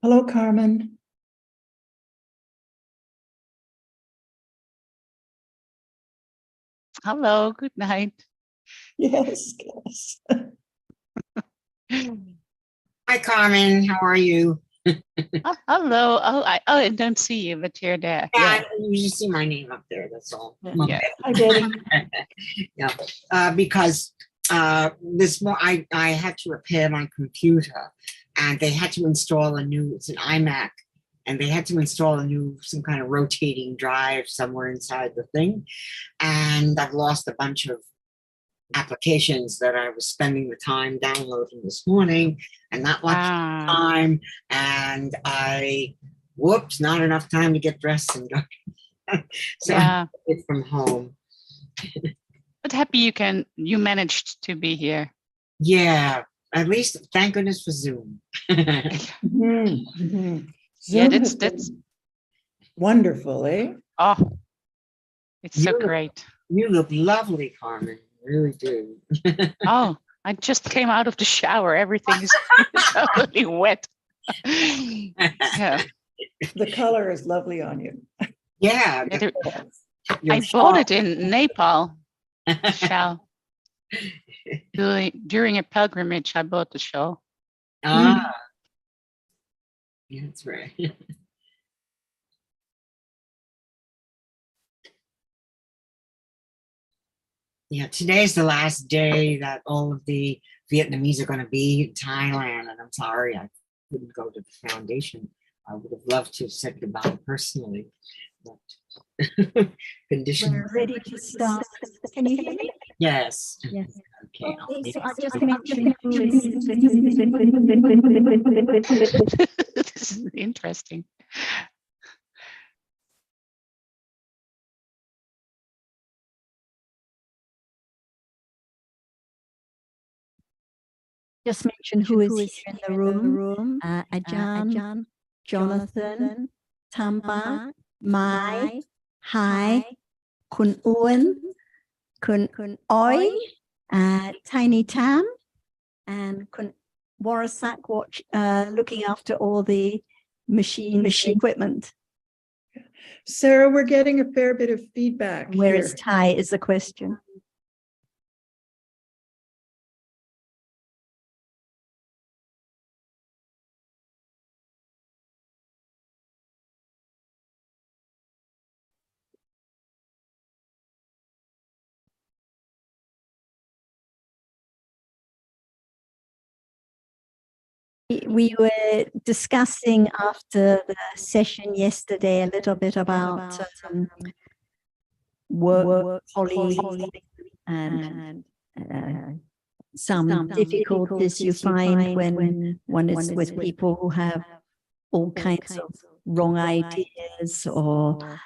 Hello, Carmen. Hello, good night. Yes. Hi, Carmen. How are you? Oh, hello. Oh, I don't see you, but you're there. Yeah, you just see my name up there. That's all. Yeah. I did. Yeah, because this morning I had to repair my computer, and they had to install a new. It's an iMac, and they had to install a new some kind of rotating drive somewhere inside the thing, and I've lost a bunch of applications that I was spending the time downloading this morning, and not much time, and whoops, not enough time to get dressed and go. So Yeah. I did it from home. But happy you managed to be here. Yeah, at least thank goodness for Zoom. Yeah, that's wonderful, eh? Oh, it's so great. You look lovely, Carmen. You really do. Oh, I just came out of the shower. Everything is totally wet. Yeah. The color is lovely on you. Yeah. I bought it in Nepal. Shell. During a pilgrimage, I bought the shawl. Ah. Yeah, that's right. Yeah, today's the last day that all of the Vietnamese are going to be in Thailand, and I'm sorry I couldn't go to the foundation. I would have loved to have said goodbye personally, but conditions. We're ready to start. Can you hear me? Yes. Yes. Okay. Okay, so I just mentioned who is. This is interesting. Just mention who is here in the room. Ajahn, Jonathan, Thamba, Mai, Hai, Kun Uan, Kun Oi, Tiny Tam, and Kun Warasak watch looking after all the machine equipment. Sarah, we're getting a fair bit of feedback. Where here. is Thai is the question. We were discussing after the session yesterday a little bit about work colleagues and some difficulties you find when one is with people who have all kinds of wrong ideas or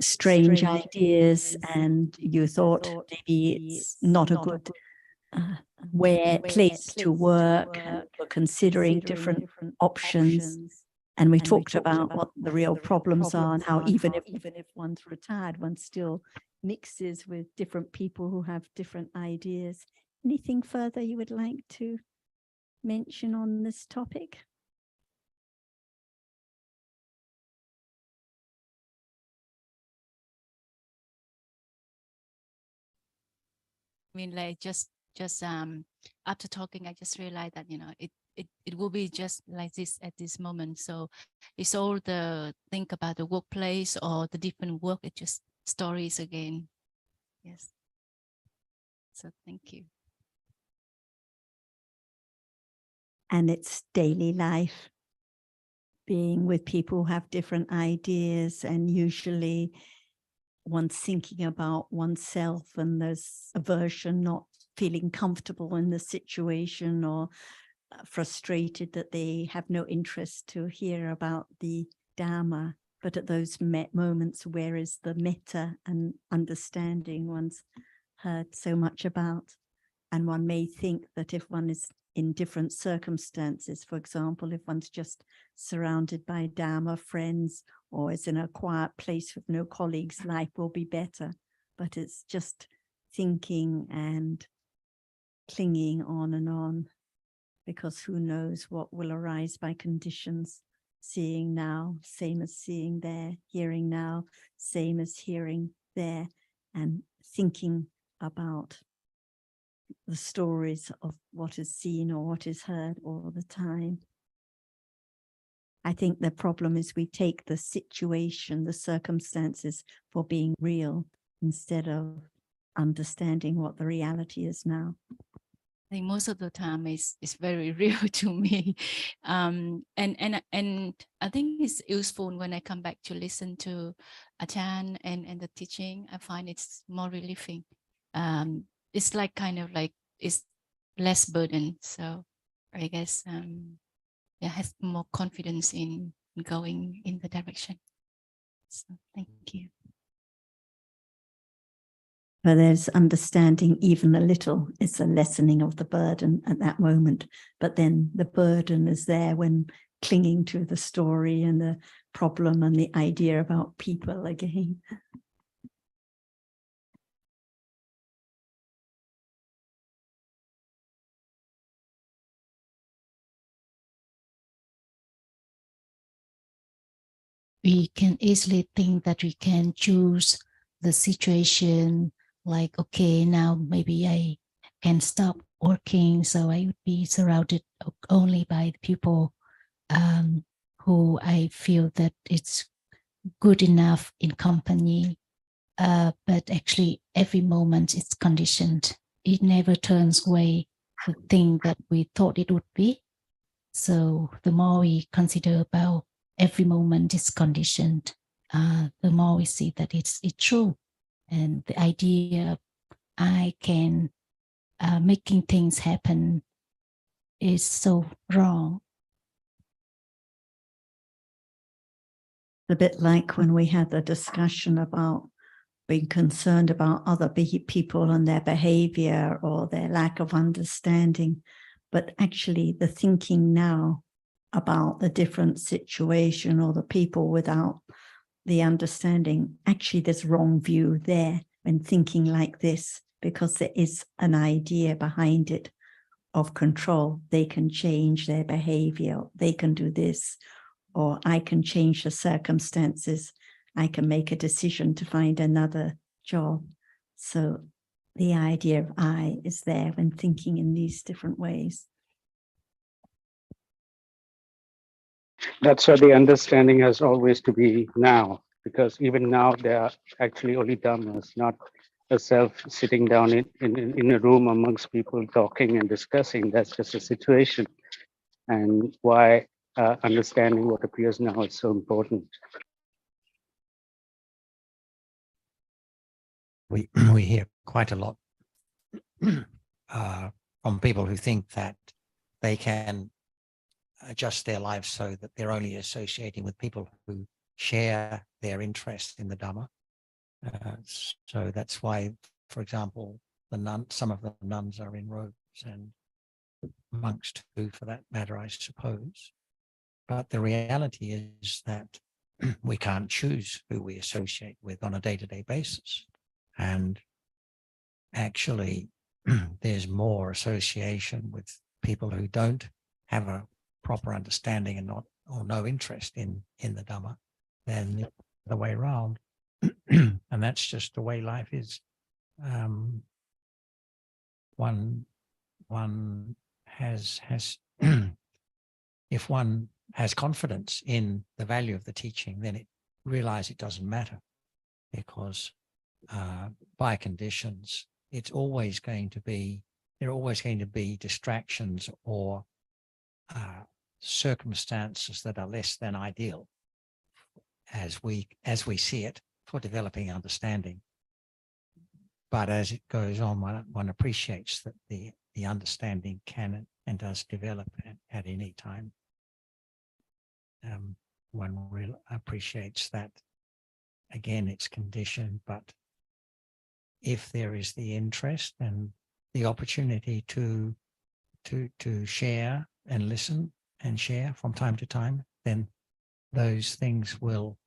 strange ideas, and you thought maybe it's not a good place to work, and we're considering different options, and we talked about what the real problems are and how even if one's retired, one still mixes with different people who have different ideas. Anything further you would like to mention on this topic? I mean, like just after talking, I just realized that, you know, it will be just like this at this moment. So it's all the think about the workplace or the different work, it's just stories again. Yes. So thank you. And it's daily life, being with people who have different ideas, and usually one's thinking about oneself and there's aversion, not feeling comfortable in the situation, or frustrated that they have no interest to hear about the Dhamma, but at those moments where is the metta and understanding one's heard so much about. And one may think that if one is in different circumstances, for example, if one's just surrounded by Dhamma friends or is in a quiet place with no colleagues, life will be better. But it's just thinking and clinging on, because who knows what will arise by conditions. Seeing now, same as seeing there, hearing now, same as hearing there, and thinking about the stories of what is seen or what is heard all the time. I think the problem is we take the situation, the circumstances for being real instead of understanding what the reality is now. I think most of the time is very real to me, and I think it's useful when I come back to listen to Ajahn and the teaching. I find it's more relieving. It's like kind of like it's less burden. So I guess yeah, has more confidence in going in the direction. So thank you. But there's understanding even a little, it's a lessening of the burden at that moment. But then the burden is there when clinging to the story and the problem and the idea about people again. We can easily think that we can choose the situation, like, okay, now maybe I can stop working, so I would be surrounded only by the people who I feel that it's good enough in company. But actually every moment it's conditioned. It never turns away the thing that we thought it would be. So the more we consider about every moment is conditioned, the more we see that it's true. And the idea of I can making things happen is so wrong. A bit like when we had the discussion about being concerned about other people and their behavior or their lack of understanding. But actually the thinking now about the different situation or the people without the understanding, actually there's wrong view there when thinking like this, because there is an idea behind it of control. They can change their behavior, they can do this, or I can change the circumstances, I can make a decision to find another job. So the idea of I is there when thinking in these different ways. That's why the understanding has always to be now, because even now there are actually only dhammas, not a self sitting down in a room amongst people talking and discussing. That's just a situation. And why understanding what appears now is so important. We hear quite a lot from people who think that they can adjust their lives so that they're only associating with people who share their interest in the Dhamma. So that's why, for example, some of the nuns are in robes, and monks too, for that matter, I suppose. But the reality is that we can't choose who we associate with on a day-to-day basis. And actually, there's more association with people who don't have a proper understanding and no interest in the Dhamma than the other way around. And that's just the way life is. One has if one has confidence in the value of the teaching, then it realizes it doesn't matter, because by conditions, it's always going to be, there are always going to be distractions or circumstances that are less than ideal as we see it for developing understanding. But as it goes on, one appreciates that the understanding can and does develop at any time. One really appreciates that. Again, it's conditioned, but if there is the interest and the opportunity to share and listen and share from time to time, then those things will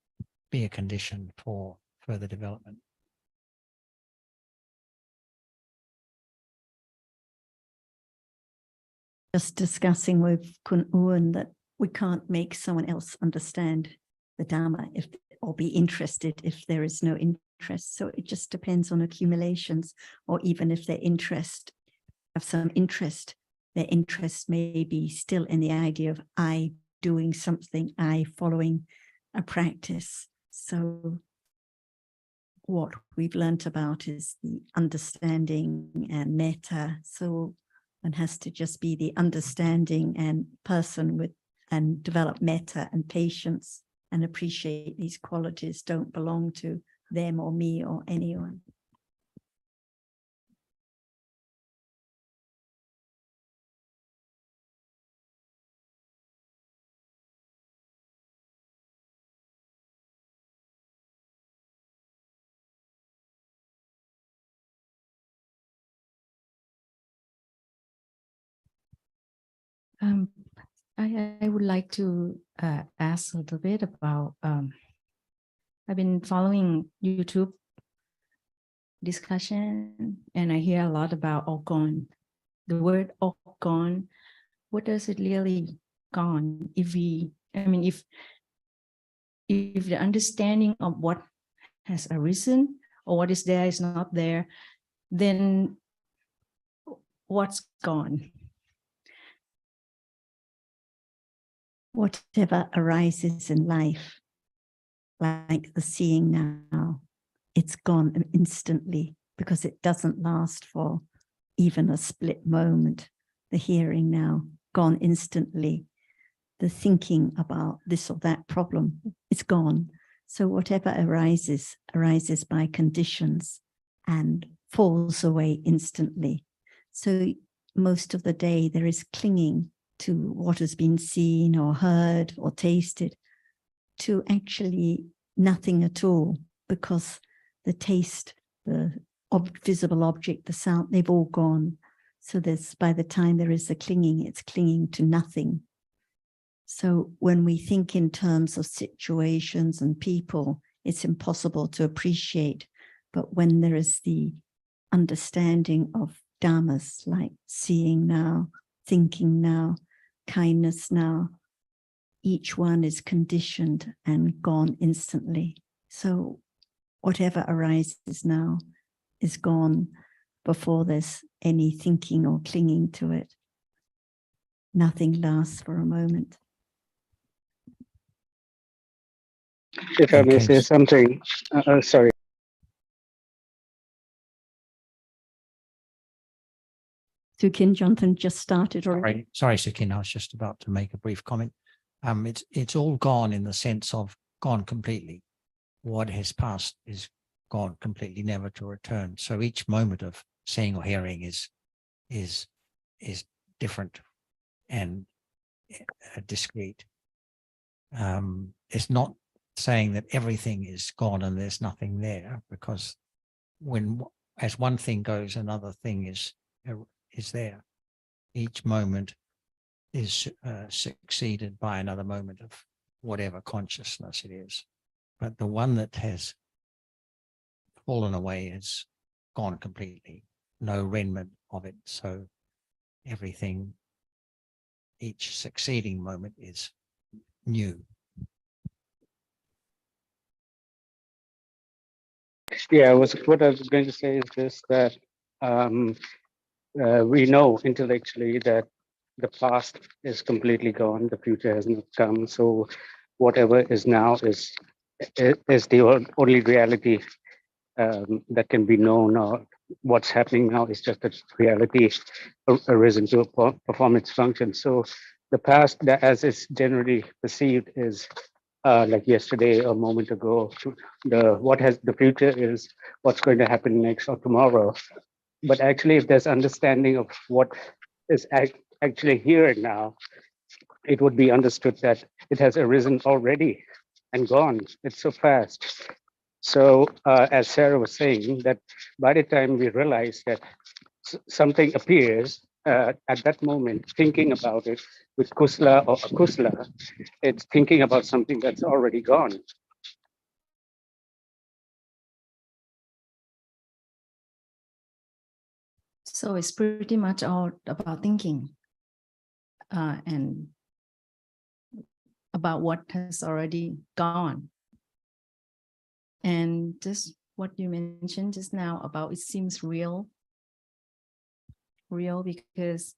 be a condition for further development. Just discussing with Kun Uan that we can't make someone else understand the Dharma or be interested if there is no interest. So it just depends on accumulations, or even if their interest, have some interest, their interest may be still in the idea of I doing something, I following a practice. So what we've learnt about is the understanding and metta. So one has to just be the understanding and person with, and develop metta and patience and appreciate these qualities don't belong to them or me or anyone. I would like to ask a little bit about, I've been following YouTube discussion and I hear a lot about all gone. The word all gone, what does it really gone? If we, I mean, if the understanding of what has arisen or what is there is not there, then what's gone? Whatever arises in life, like the seeing now, it's gone instantly because it doesn't last for even a split moment. The hearing now, gone instantly. The thinking about this or that problem, it's gone. So whatever arises, arises by conditions and falls away instantly. So most of the day there is clinging to what has been seen or heard or tasted, to actually nothing at all, because the taste, the visible object, the sound, they've all gone. So there's, by the time there is a clinging, it's clinging to nothing. So when we think in terms of situations and people, it's impossible to appreciate. But when there is the understanding of dhammas, like seeing now, thinking now, kindness now, each one is conditioned and gone instantly. So whatever arises now is gone before there's any thinking or clinging to it. Nothing lasts for a moment. If I may say Okay. something, sorry. Sukin, Jonathan just started already. Sorry, Sukin, I was just about to make a brief comment. It's all gone in the sense of gone completely. What has passed is gone completely, never to return. So each moment of seeing or hearing is different and discrete. It's not saying that everything is gone and there's nothing there, because as one thing goes, another thing is there. Each moment is succeeded by another moment of whatever consciousness it is. But the one that has fallen away is gone completely, no remnant of it. So everything, each succeeding moment is new. Yeah, what I was going to say is this, that we know intellectually that the past is completely gone, the future has not come. So whatever is now is the only reality that can be known, or what's happening now is just a reality arisen to perform its function. So the past, as is generally perceived, is like yesterday, a moment ago. The future is what's going to happen next or tomorrow. But actually, if there's understanding of what is actually here and now, it would be understood that it has arisen already and gone. It's so fast. So as Sarah was saying, that by the time we realize that something appears at that moment, thinking about it with kusla or akusla, it's thinking about something that's already gone. So it's pretty much all about thinking and about what has already gone. And just what you mentioned just now about it seems real because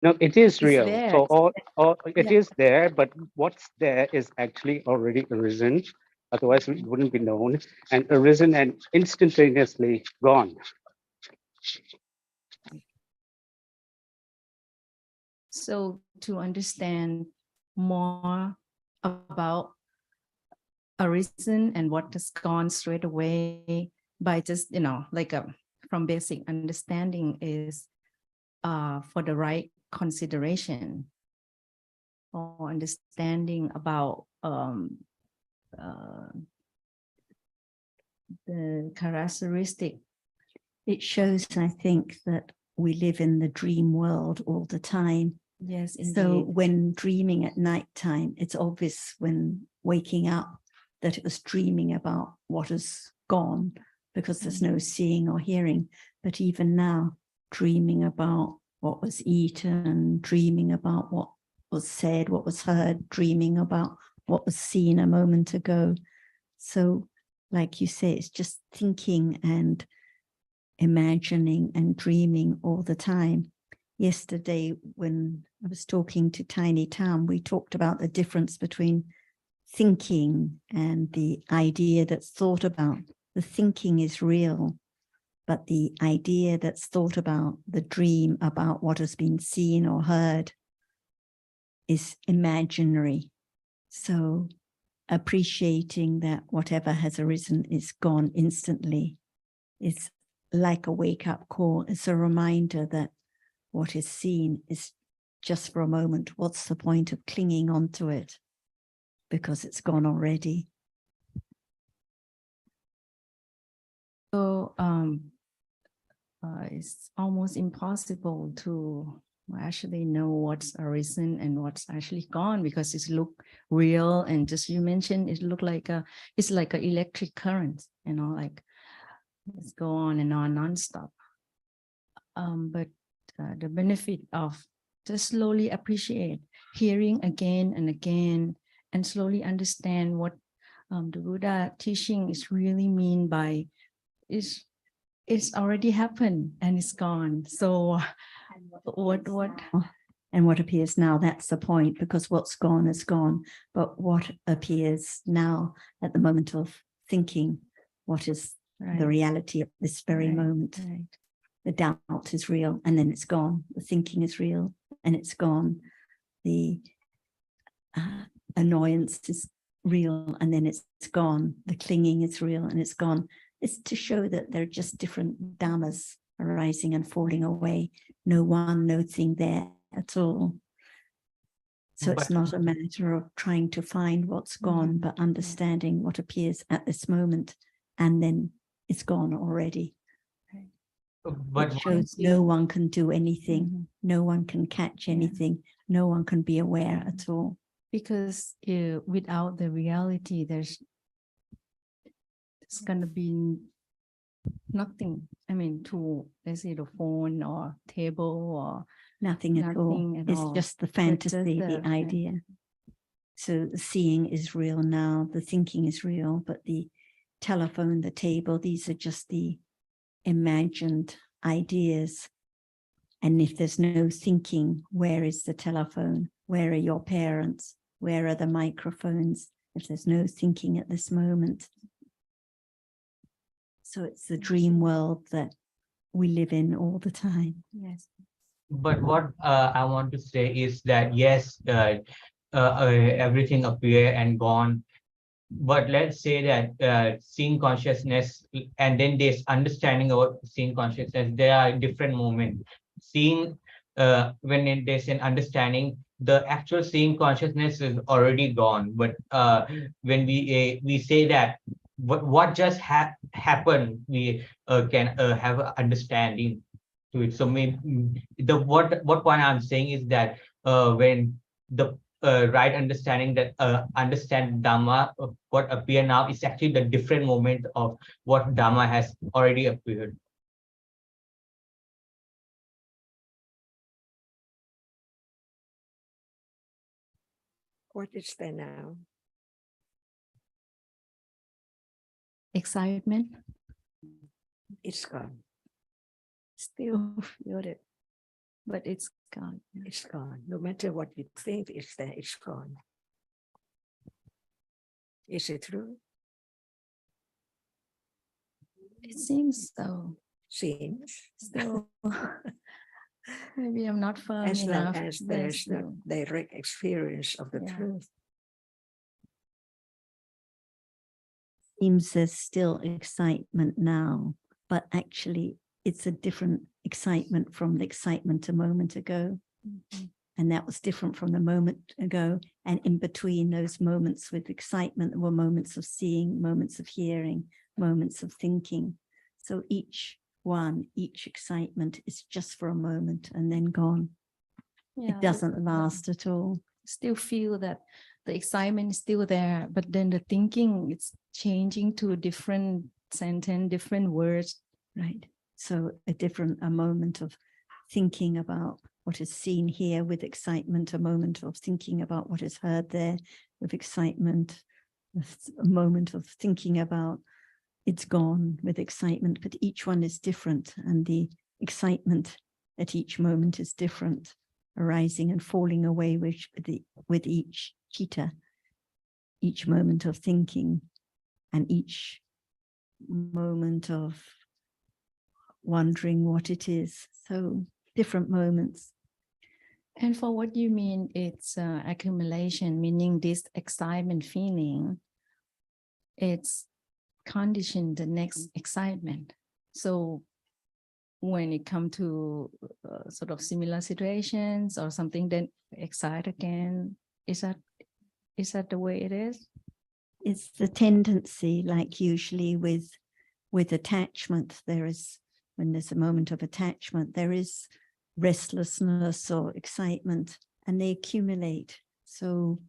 No, it is it's real. there. So all it Yeah. is there, but what's there is actually already arisen. Otherwise, it wouldn't be known, and arisen and instantaneously gone. So to understand more about arisen and what has gone straight away by just, like from basic understanding is for the right consideration or understanding about the characteristic. It shows, I think, that we live in the dream world all the time. Yes, so when dreaming at nighttime, it's obvious when waking up that it was dreaming about what has gone because there's no seeing or hearing. But even now, dreaming about what was eaten, dreaming about what was said, what was heard, dreaming about what was seen a moment ago. So, like you say, it's just thinking and imagining and dreaming all the time. Yesterday, when I was talking to Tiny Tam, we talked about the difference between thinking and the idea that's thought about. The thinking is real, but the idea that's thought about, the dream about what has been seen or heard, is imaginary. So appreciating that whatever has arisen is gone instantly. It's like a wake-up call. It's a reminder that what is seen is just for a moment. What's the point of clinging onto it? Because it's gone already. So it's almost impossible to actually know what's arisen and what's actually gone because it's look real, and just you mentioned it look like it's like an electric current, like let's go on and on nonstop. But the benefit of just slowly appreciate, hearing again and again, and slowly understand what the Buddha teaching is really mean by it's already happened and it's gone. So what appears now, that's the point, because what's gone is gone. But what appears now at the moment of thinking, what is the reality of this very moment? The doubt is real and then it's gone. The thinking is real and it's gone. The annoyance is real and then it's gone. The clinging is real and it's gone. It's to show that there are just different dhammas arising and falling away. No one, no thing there at all. So it's not a matter of trying to find what's gone, but understanding what appears at this moment and then it's gone already. But it shows no one can do anything, no one can catch anything, no one can be aware at all. Because without the reality, there's going to be nothing. I mean, to, let's say, the phone or table or nothing at all. It's just the fantasy, the idea. So the seeing is real now, the thinking is real, but the telephone, the table, these are just the imagined ideas. And if there's no thinking, where is the telephone? Where are your parents? Where are the microphones? If there's no thinking at this moment. So it's the dream world that we live in all the time. Yes. But what I want to say is that yes, everything appear and gone. But let's say that seeing consciousness and then this understanding about seeing consciousness, there are different moments. seeing, when there's an understanding, the actual seeing consciousness is already gone. But when we say that what just happened, we can have an understanding to it. So maybe what point I'm saying is that when the right understanding that understand Dhamma, what appear now is actually the different moment of what Dhamma has already appeared. What is there now? Excitement. It's gone. Still feel it, but it's gone. It's gone. No matter what you think is there, it's gone. Is it true? It seems so. Seems. Still, maybe I'm not firm As long enough. as There's there's no direct experience of the Yeah. truth. Seems there's still excitement now, but actually it's a different excitement from the excitement a moment ago. And that was different from the moment ago. And in between those moments with excitement, there were moments of seeing, moments of hearing, moments of thinking. So each excitement is just for a moment and then gone. Yeah, It doesn't last at all. still feel that the excitement is still there, but then the thinking, it's changing to a different sentence, different words. Right. So a moment of thinking about what is seen here with excitement, a moment of thinking about what is heard there with excitement, a moment of thinking about it's gone with excitement, but each one is different, and the excitement at each moment is different, arising and falling away with each chitta, each moment of thinking, and each moment of wondering what it is. So different moments. And for what you mean, it's accumulation, meaning this excitement feeling, it's conditioned the next excitement. So when it comes to sort of similar situations or something, then excite again. Is that the way it is? It's the tendency, like usually with attachment, when there's a moment of attachment, there is restlessness or excitement, and they accumulate. So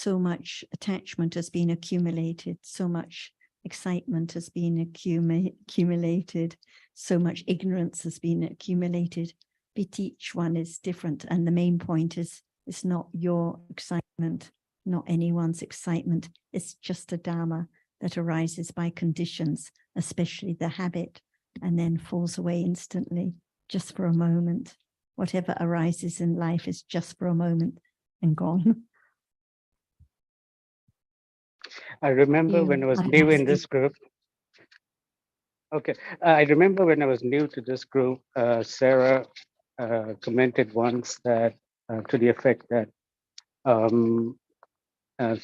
much attachment has been accumulated, so much excitement has been accumulated, so much ignorance has been accumulated, but each one is different. And the main point is, it's not your excitement, not anyone's excitement. It's just a Dhamma that arises by conditions, especially the habit, and then falls away instantly, just for a moment. Whatever arises in life is just for a moment and gone. I remember when I was new in this group. Okay, I remember when I was new to this group, Sarah commented once that to the effect that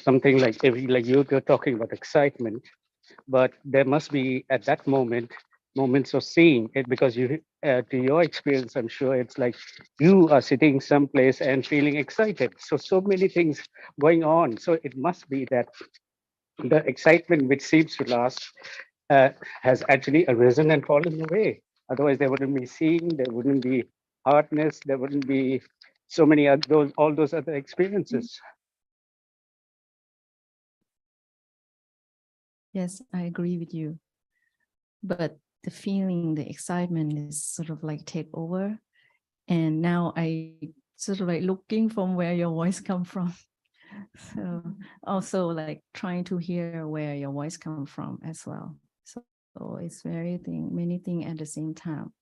something like you're talking about excitement, but there must be at that moment moments of seeing it, because you to your experience, I'm sure it's like you are sitting someplace and feeling excited. So many things going on. So it must be that the excitement which seems to last has actually arisen and fallen away. Otherwise, there wouldn't be seeing, there wouldn't be hardness, there wouldn't be so many all those other experiences. Yes, I agree with you. But the feeling, the excitement is sort of like take over. And now I sort of like looking from where your voice come from. So also like trying to hear where your voice come from as well. So it's many things at the same time.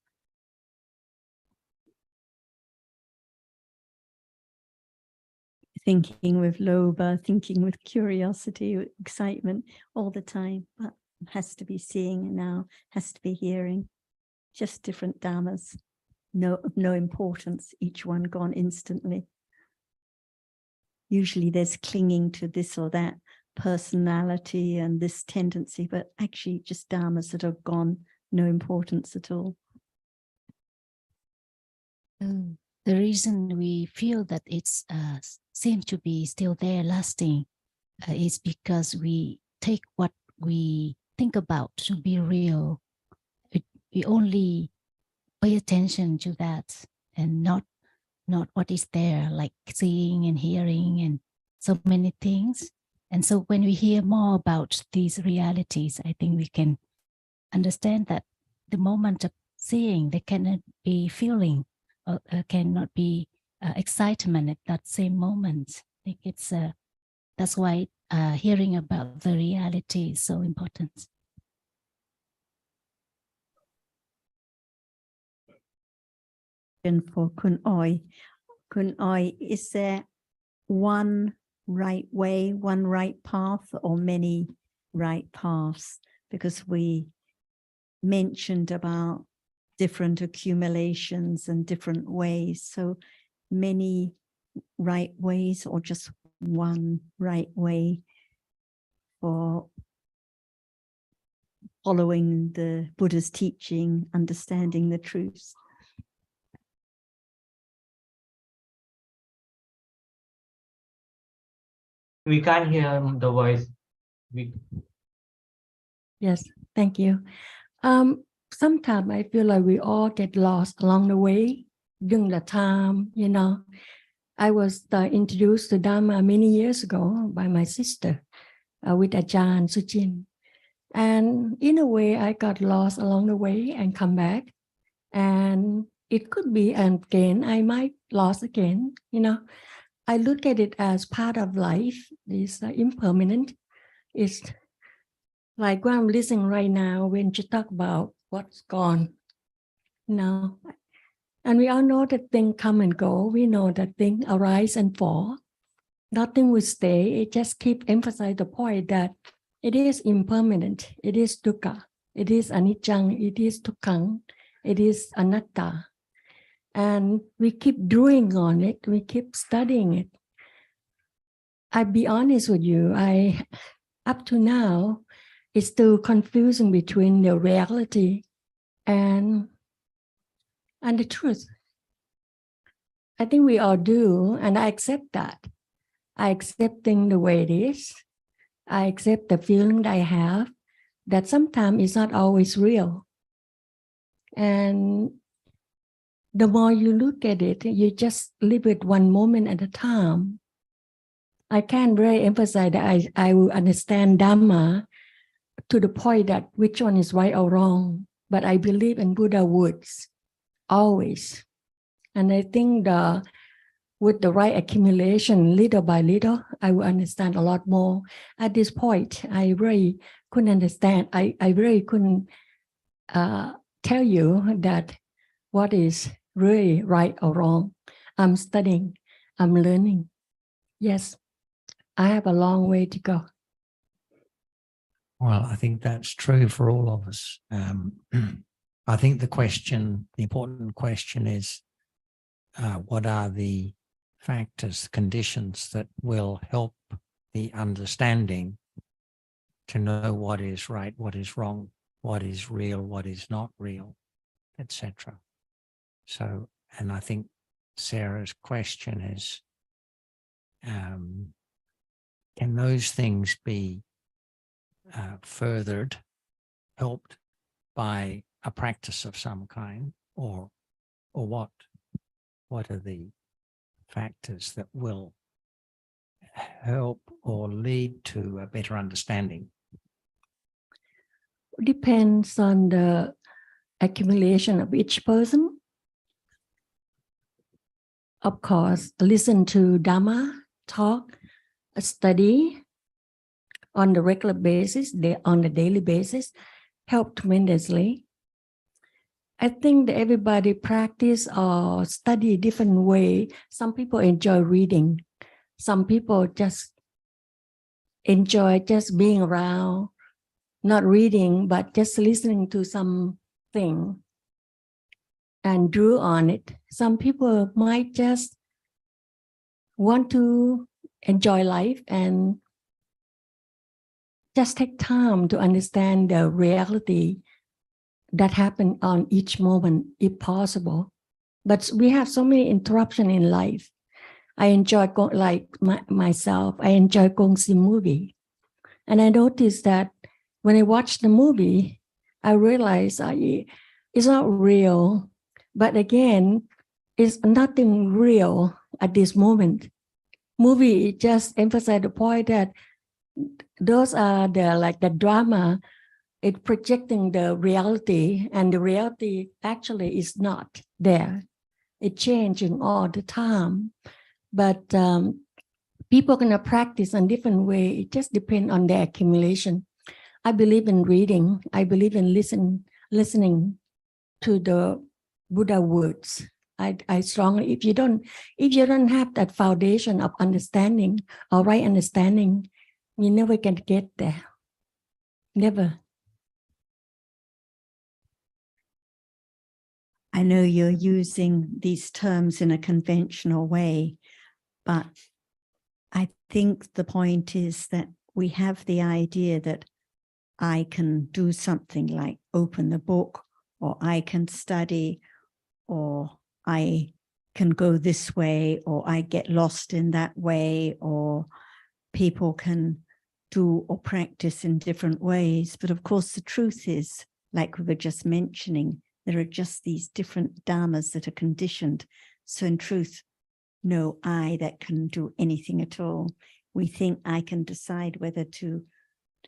Thinking with lobha, thinking with curiosity, with excitement all the time, but has to be seeing now, has to be hearing. Just different dhammas, of no importance, each one gone instantly. Usually there's clinging to this or that personality and this tendency, but actually just dhammas that are gone, no importance at all. The reason we feel that it's seems to be still there lasting is because we take what we think about to be real. We only pay attention to that and not what is there, like seeing and hearing and so many things. And so when we hear more about these realities, I think we can understand that the moment of seeing, there cannot be feeling, or cannot be excitement at that same moment. I think it's that's why hearing about the reality is so important. And for Kun Oi, is there one right way, one right path, or many right paths? Because we mentioned about different accumulations and different ways. So many right ways, or just one right way for following the Buddha's teaching, understanding the truth. We can't hear the voice. Yes, thank you. Sometimes I feel like we all get lost along the way during the time, you know. I was introduced to Dhamma many years ago by my sister with Ajahn Sujin. And in a way, I got lost along the way and come back. And it could be, and again, I might lost again, you know. I look at it as part of life. It's impermanent. It's like what I'm listening right now when you talk about what's gone. No. And we all know that things come and go. We know that things arise and fall. Nothing will stay. It just keeps emphasizing the point that it is impermanent. It is dukkha. It is anicca. It is dukkha. It is anatta. And we keep drawing on it. We keep studying it. I'll be honest with you. Up to now, it's still confusing between the reality and the truth. I think we all do, and I accept that. I accept things the way it is. I accept the feeling that I have, that sometimes it's not always real. And the more you look at it, you just live it one moment at a time. I can't really emphasize that I will understand Dhamma to the point that which one is right or wrong, but I believe in Buddha words, always. And I think with the right accumulation, little by little, I will understand a lot more. At this point, I really couldn't understand. I really couldn't tell you that what is really right or wrong. I'm studying, I'm learning. Yes, I have a long way to go. Well, I think that's true for all of us. I think the important question is, what are the factors, conditions that will help the understanding to know what is right, what is wrong, what is real, what is not real, etc. So, and I think Sarah's question is, can those things be furthered, helped by a practice of some kind, or what? What are the factors that will help or lead to a better understanding? Depends on the accumulation of each person. Of course, listen to Dhamma, talk, study on the regular basis, on the daily basis, help tremendously. I think that everybody practice or study different way. Some people enjoy reading. Some people just enjoy just being around, not reading, but just listening to something and drew on it. Some people might just want to enjoy life and just take time to understand the reality that happen on each moment, if possible. But we have so many interruptions in life. I enjoy myself. I enjoy going to see movie, and I noticed that when I watch the movie, I realize it's not real. But again, it's nothing real at this moment. Movie just emphasize the point that those are the drama. It's projecting the reality, and the reality actually is not there. It's changing all the time. But people are going to practice in different way. It just depends on their accumulation. I believe in reading. I believe in listening to the Buddha words. I strongly, if you don't have that foundation of understanding or right understanding, you never can get there. Never. I know you're using these terms in a conventional way, but I think the point is that we have the idea that I can do something like open the book, or I can study, or I can go this way, or I get lost in that way, or people can do or practice in different ways. But of course, the truth is, like we were just mentioning, there are just these different dhammas that are conditioned. So in truth, no I that can do anything at all. We think I can decide whether to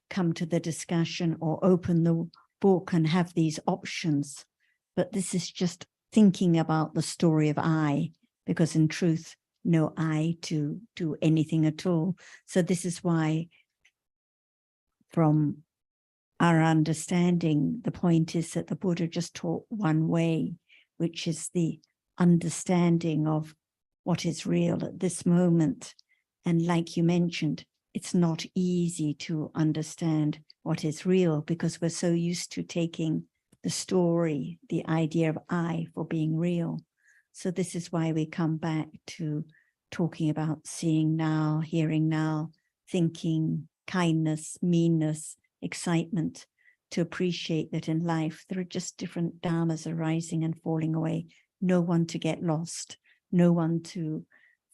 come to the discussion or open the book and have these options. But this is just thinking about the story of I, because in truth, no I to do anything at all. So this is why, from our understanding, the point is that the Buddha just taught one way, which is the understanding of what is real at this moment. And like you mentioned, it's not easy to understand what is real because we're so used to taking the story, the idea of I for being real. So this is why we come back to talking about seeing now, hearing now, thinking, kindness, meanness, excitement, to appreciate that in life there are just different dhammas arising and falling away. No one to get lost, no one to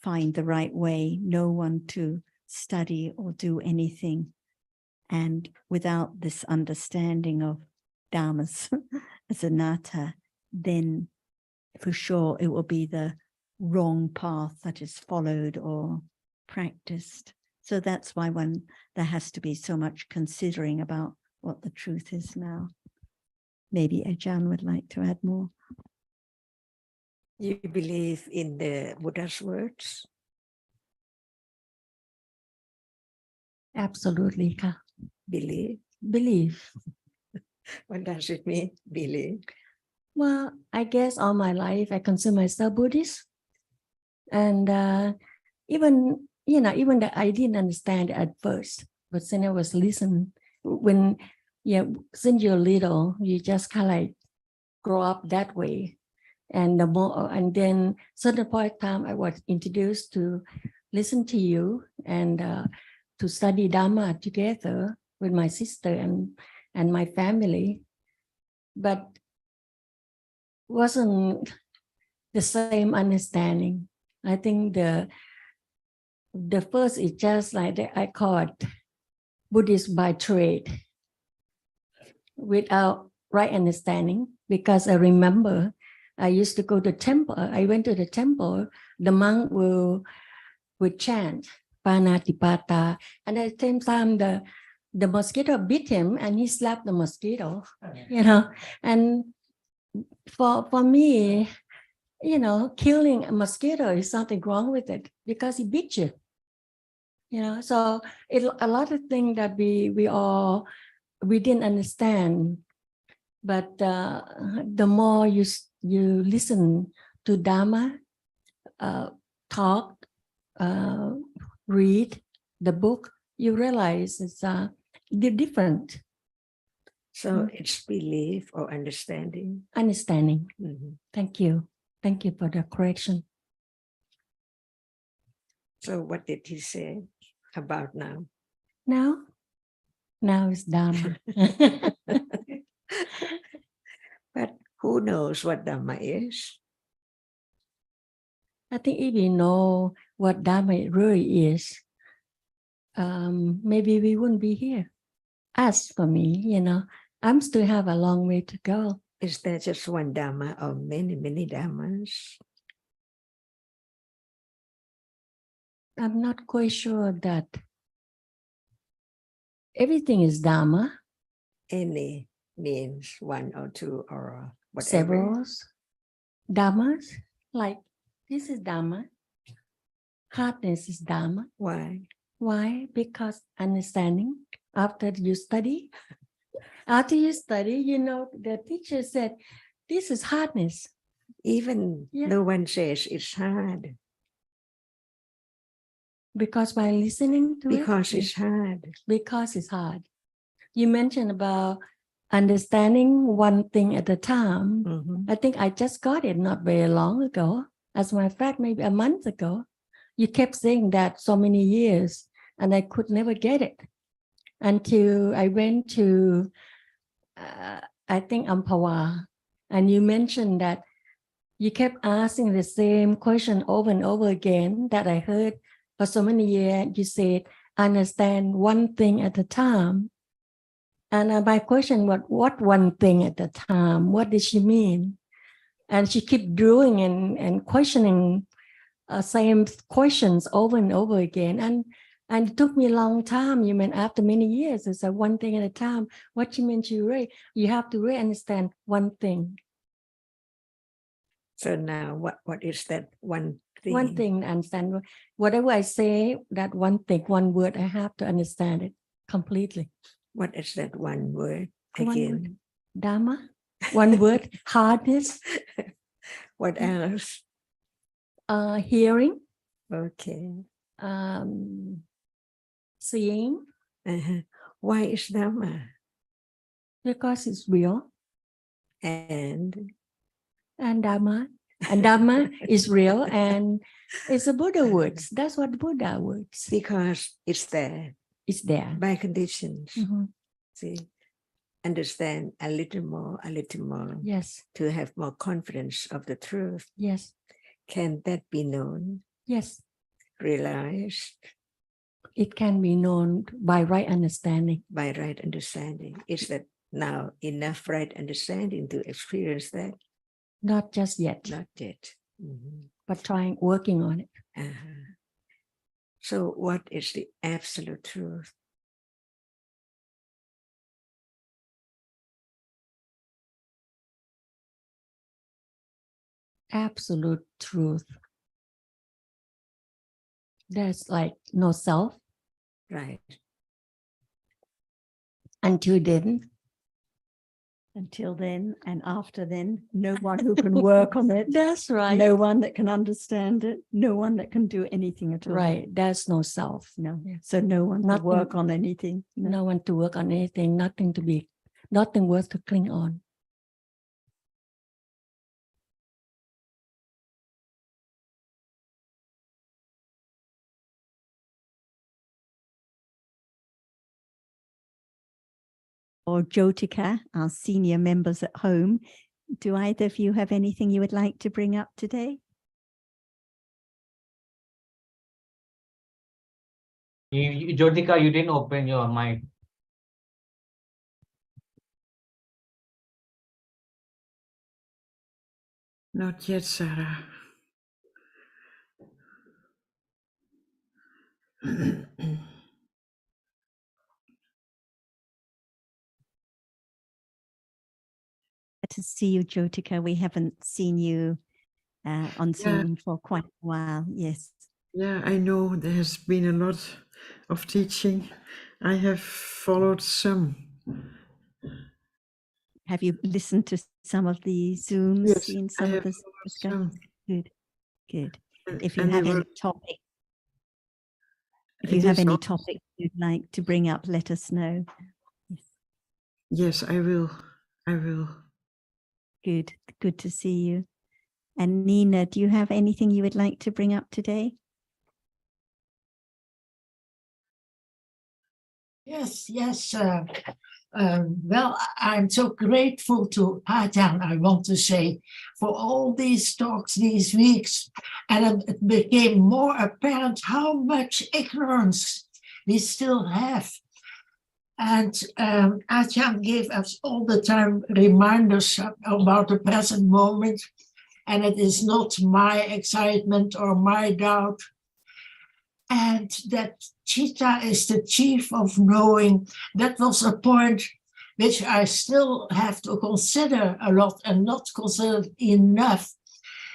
find the right way, no one to study or do anything. And without this understanding of dhammas as anatta, then for sure it will be the wrong path that is followed or practiced. So that's why there has to be so much considering about what the truth is now. Maybe Ajahn would like to add more. You believe in the Buddha's words? Absolutely, ka. Believe. What does it mean, believe? Well, I guess all my life I consider myself Buddhist, and even that I didn't understand at first, but then I was listening. When since you're little, you just kind of like grow up that way, and then certain point of time I was introduced to listen to you and to study Dhamma together with my sister and my family, but wasn't the same understanding. I think the first is just like I call it Buddhist by trade, without right understanding, because I remember I used to go to temple. I went to the temple, the monk would chant Panatipata, and at the same time the mosquito bit him and he slapped the mosquito, and for me, killing a mosquito is something wrong with it because he bit you. So a lot of things that we didn't understand, but the more you listen to Dhamma, talk, read the book, you realize they're different. So it's belief or understanding. Understanding. Mm-hmm. Thank you for the correction. So what did he say about now? Now is Dhamma. But who knows what Dhamma is? I think if we know what Dharma really is, maybe we wouldn't be here. As for me, I'm still have a long way to go. Is there just one Dhamma or many Dhammas? I'm not quite sure that everything is Dharma. Any means one or two or whatever. Several Dhammas, like this is Dhamma. Hardness is Dhamma. Why? Why? Because understanding after you study. After you study, the teacher said, this is hardness. Even no one says it's hard. Because by listening to Because it's hard. Because it's hard. You mentioned about understanding one thing at a time. Mm-hmm. I think I just got it not very long ago. As a matter of fact, maybe a month ago. You kept saying that so many years, and I could never get it until I went to, I think, Amphawa, and you mentioned that you kept asking the same question over and over again that I heard for so many years. You said, understand one thing at a time. And my question was, what one thing at a time? What did she mean? And she kept doing and questioning same questions over and over again. And it took me a long time. You mean after many years, it's one thing at a time. What you meant you have to really understand one thing. So now what is that one thing? One thing, understand. Whatever I say, that one thing, one word, I have to understand it completely. What is that one word One again? word. Dhamma. One word. Hardness. What else? Hearing. Okay. Seeing. Why is Dhamma? Because it's real. And Dhamma. And Dhamma is real, and it's a Buddha words. That's what Buddha words. Because it's there. It's there. By conditions. Mm-hmm. See, understand a little more. Yes. To have more confidence of the truth. Yes. Can that be known? Yes. Realized? It can be known by right understanding. By right understanding. Is that now enough right understanding to experience that? Not just yet. Not yet. Mm-hmm. But working on it. So what is the absolute truth? Absolute truth. There's like no self. Right. Until then. Until then and after then, no one who can work on it. That's right. No one that can understand it. No one that can do anything at all. Right. There's no self. No. So no one to work on anything. No one to work on anything. Nothing worth to cling on. Or Jyotika, our senior members at home, do either of you have anything you would like to bring up today? Jyotika, you didn't open your mic. Not yet, Sarah. To see you, Jyotika. We haven't seen you on Zoom for quite a while. Yes. Yeah, I know there has been a lot of teaching. I have followed some. Have you listened to some of the Zooms? Yes, seen I some have of the some. Good, good. And- If you and have they any were- topic, if It you have is any al- topic you'd like to bring up, let us know. Yes. Yes, I will. I will. Good, good to see you. And Nina, do you have anything you would like to bring up today? Yes. Well, I'm so grateful to Ajahn, I want to say, for all these talks these weeks. And it became more apparent how much ignorance we still have. And Ajahn gave us all the time reminders about the present moment. And it is not my excitement or my doubt. And that Chitta is the chief of knowing. That was a point which I still have to consider a lot and not considered enough.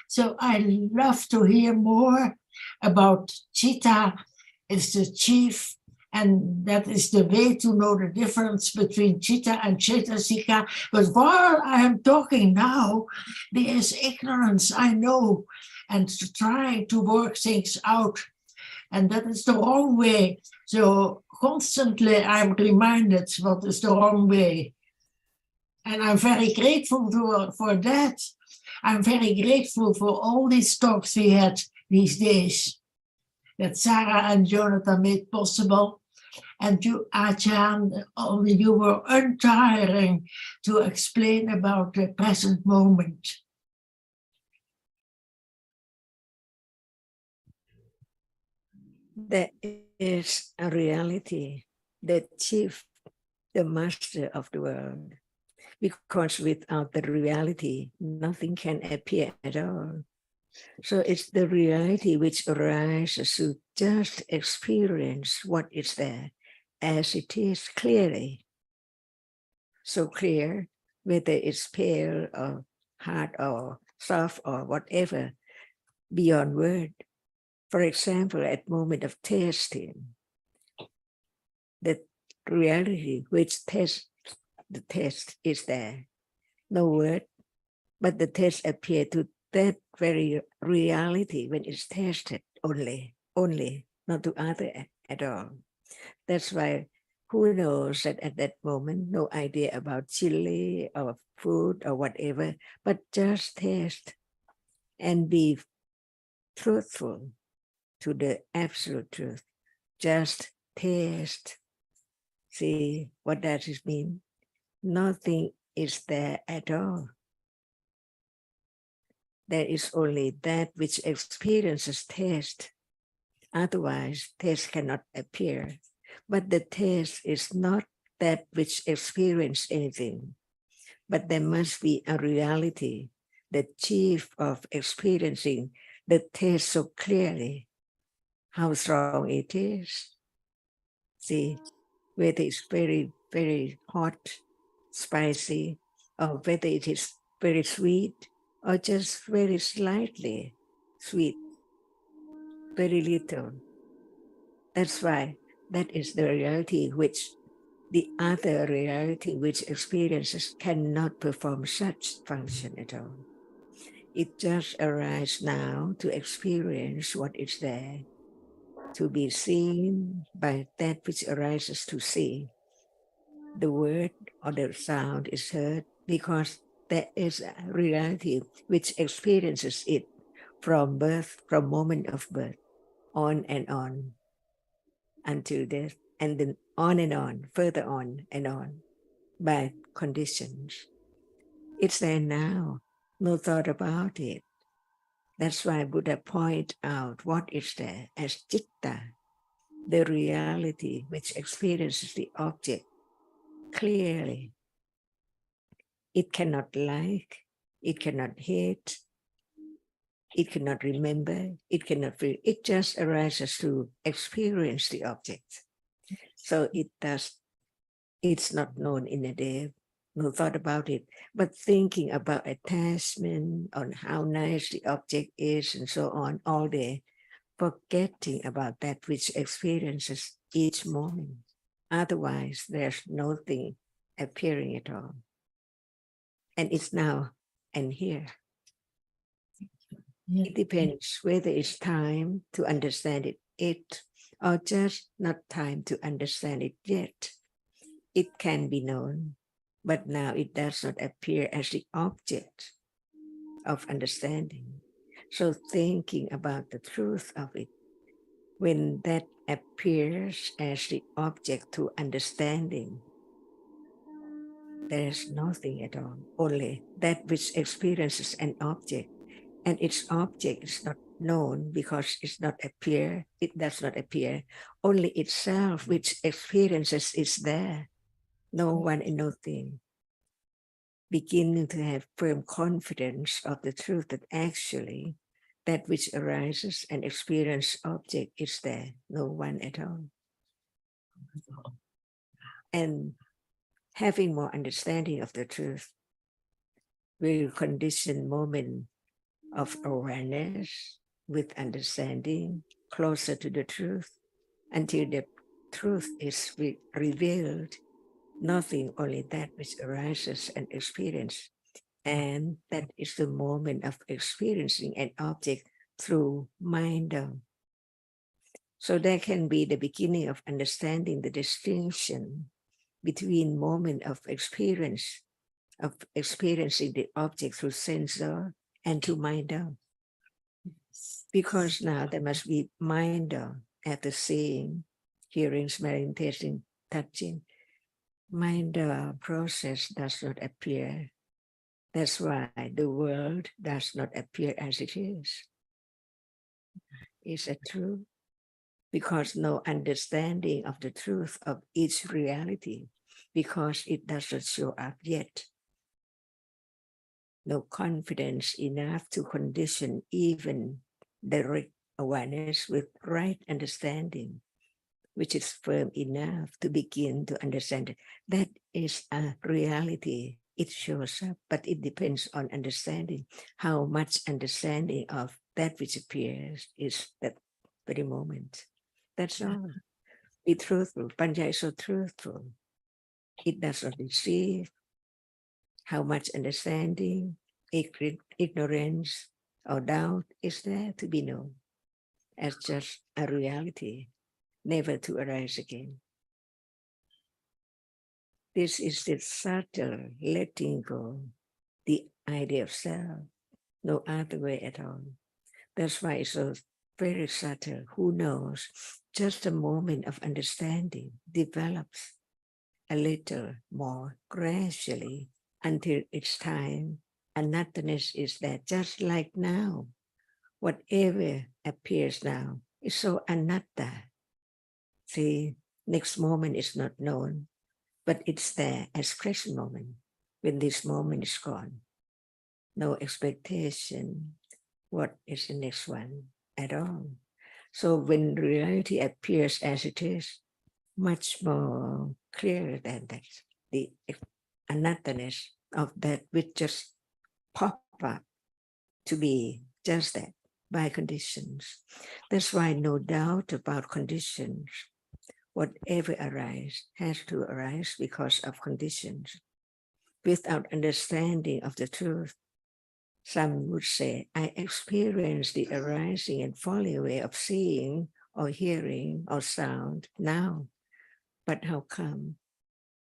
So I love to hear more about Chitta is the chief, and that is the way to know the difference between Chitta and Cetasika. But while I am talking now, there is ignorance, I know, and trying to work things out. And that is the wrong way. So constantly I'm reminded what is the wrong way. And I'm very grateful for that. I'm very grateful for all these talks we had these days that Sarah and Jonathan made possible. And you, Ajahn, you were untiring to explain about the present moment. That is a reality, the chief, the master of the world. Because without the reality, nothing can appear at all. So it's the reality which arises to just experience what is there as it is clearly. So clear, whether it's pale or hard or soft or whatever, beyond word. For example, at moment of tasting, the reality which the taste is there. No word, but the taste appear to that very reality when it's tasted only, not to other at all. That's why who knows that at that moment, no idea about chili or food or whatever, but just taste and be truthful to the absolute truth. Just taste. See, what does it mean? Nothing is there at all. There is only that which experiences taste. Otherwise, taste cannot appear. But the taste is not that which experiences anything. But there must be a reality, the chief of experiencing the taste so clearly, how strong it is. See, whether it's very, very hot, spicy, or whether it is very sweet, or just very slightly sweet, very little. That's why that is the reality which the other reality which experiences cannot perform such function at all. It just arises now to experience what is there, to be seen by that which arises to see. The word or the sound is heard because there is a reality which experiences it from birth, from moment of birth, on and on until death, and then on and on, further on and on by conditions. It's there now, no thought about it. That's why Buddha point out what is there as citta, the reality which experiences the object clearly. It cannot like, it cannot hate, it cannot remember, it cannot feel. It just arises to experience the object. So it's not known in a day, no thought about it, but thinking about attachment, on how nice the object is and so on all day, forgetting about that which experiences each moment. Otherwise, there's nothing appearing at all. And it's now and here. Yeah. It depends whether it's time to understand it or just not time to understand it yet. It can be known, but now it does not appear as the object of understanding. So thinking about the truth of it, when that appears as the object to understanding, there is nothing at all, only that which experiences an object, and its object is not known because it does not appear. Only itself which experiences is there, no one and nothing. Beginning to have firm confidence of the truth that actually that which arises and experience object is there, no one at all. And having more understanding of the truth will condition moment of awareness with understanding closer to the truth until the truth is revealed, nothing, only that which arises and experience. And that is the moment of experiencing an object through mind. So that can be the beginning of understanding the distinction between moment of experience, of experiencing the object through sensor and to mind. Because now there must be mind after seeing, hearing, smelling, tasting, touching. Mind process does not appear. That's why the world does not appear as it is. Is that true? Because no understanding of the truth of each reality, because it doesn't show up yet. No confidence enough to condition even direct awareness with right understanding, which is firm enough to begin to understand that is a reality. It shows up, but it depends on understanding. How much understanding of that which appears is that very moment. That's all. Be truthful. Panya is so truthful. It does not deceive. How much understanding, ignorance, or doubt is there to be known as just a reality, never to arise again. This is the subtle letting go, the idea of self, no other way at all. That's why it's so very subtle. Who knows? Just a moment of understanding develops a little more gradually until it's time. And nothingness is there, just like now. Whatever appears now is so anatta. See, next moment is not known, but it's there as present moment. When this moment is gone, no expectation. What is the next one at all? So when reality appears as it is, much more clear than that, the anothernness of that which just pop up to be just that by conditions. That's why no doubt about conditions. Whatever arises has to arise because of conditions. Without understanding of the truth, some would say, I experience the arising and falling away of seeing or hearing or sound now. But how come?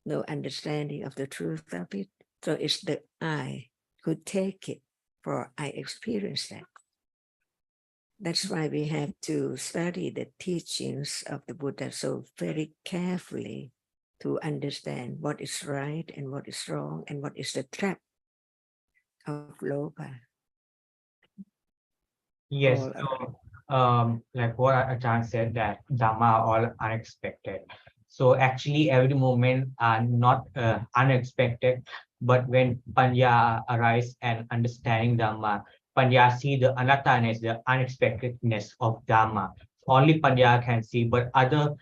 No understanding of the truth of it. So it's the I who take it, for I experience that. That's why we have to study the teachings of the Buddha so very carefully to understand what is right and what is wrong and what is the trap of loba. Yes, All of so like what Achan said, that Dhamma are all unexpected. So actually every moment are not unexpected, but when Panya arise and understanding Dhamma, Panya see the anatta-ness, the unexpectedness of Dhamma. Only Panya can see, but other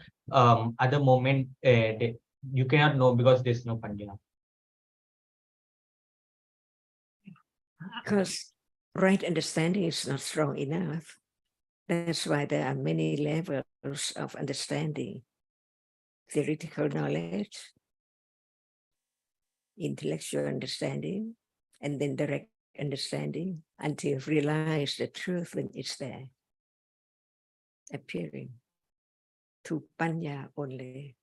moment you cannot know because there's no Panya. Because right understanding is not strong enough. That's why there are many levels of understanding. Theoretical knowledge, intellectual understanding, and then direct understanding until realize the truth when it's there, appearing to Panya only.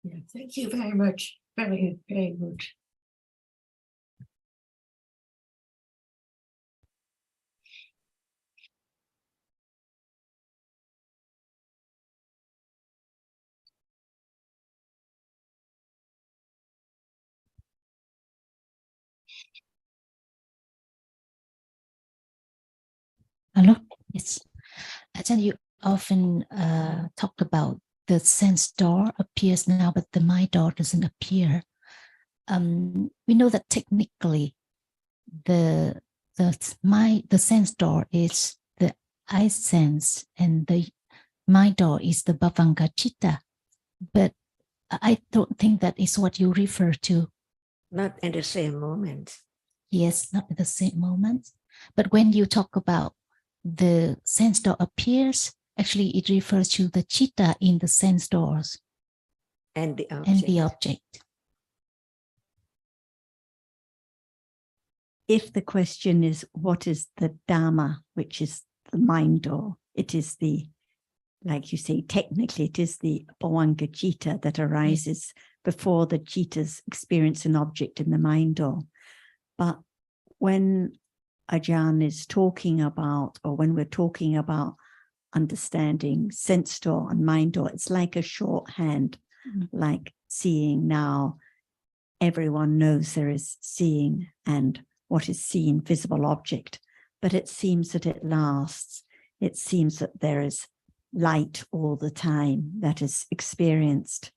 Yeah, thank you very much. Very, very good. Hello. Yes. Ajahn, you often talked about the sense door appears now, but the mind door doesn't appear. We know that technically the sense door is the I sense and the mind door is the bhavanga citta, but I don't think that is what you refer to. Not in the same moment. Yes, not at the same moment. But when you talk about the sense door appears, actually it refers to the citta in the sense doors And the object. and the object. If the question is, what is the Dhamma, which is the mind door? It is the, like you say, technically, it is the bhavanga citta that arises before the citta's experience an object in the mind door. But when Ajahn is talking about, or when we're talking about understanding sense door and mind door, it's like a shorthand, like seeing now. Everyone knows there is seeing and what is seen, visible object, but it seems that it lasts. It seems that there is light all the time that is experienced.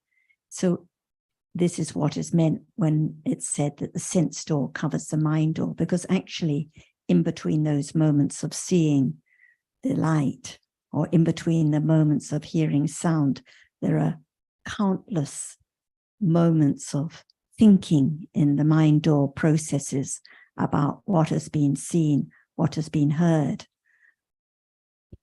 So this is what is meant when it's said that the sense door covers the mind door, because actually in between those moments of seeing the light, or in between the moments of hearing sound, there are countless moments of thinking in the mind door processes about what has been seen, what has been heard,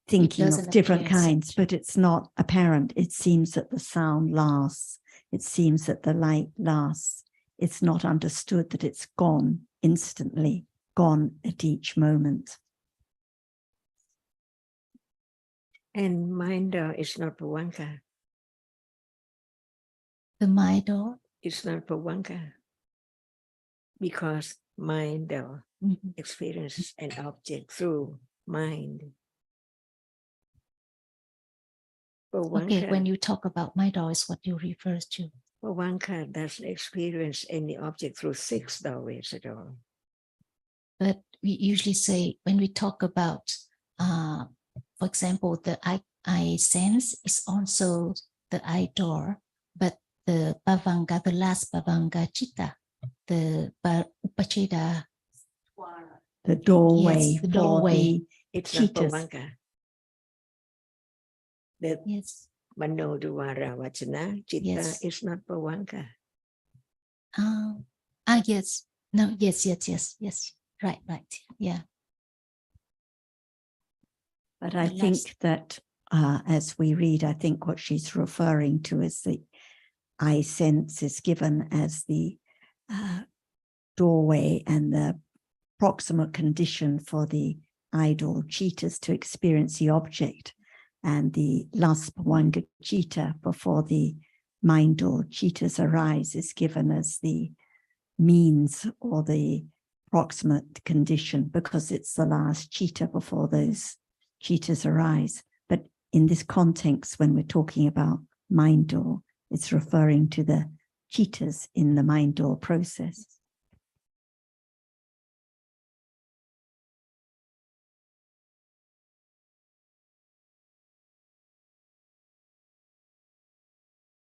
thinking of different kinds, but it's not apparent. It seems that the sound lasts. It seems that the light lasts. It's not understood that it's gone instantly, gone at each moment. And mind door is not bhavanga. The mind door? It's not bhavanga. Because mind door experiences an object through mind. Okay, when you talk about mind door is what you refer to. Bhavanga doesn't experience any object through 6 doorways at all. But we usually say, when we talk about, for example, the I sense is also the I door, but the bhavanga, the last bhavanga citta, the upacheda, the doorway, yes, the doorway. It's not bhavanga. The yes. Mano Dwara Vachana Citta is not bhavanga. Yes. No, yes. Right. Yeah. But I think that as we read, I think what she's referring to is the I sense is given as the doorway and the proximate condition for the idol cittas to experience the object, and the last bhavanga citta before the mind door cittas arise is given as the means or the proximate condition, because it's the last citta before those cittas arise. But in this context, when we're talking about mind door, it's referring to the cittas in the mind door process.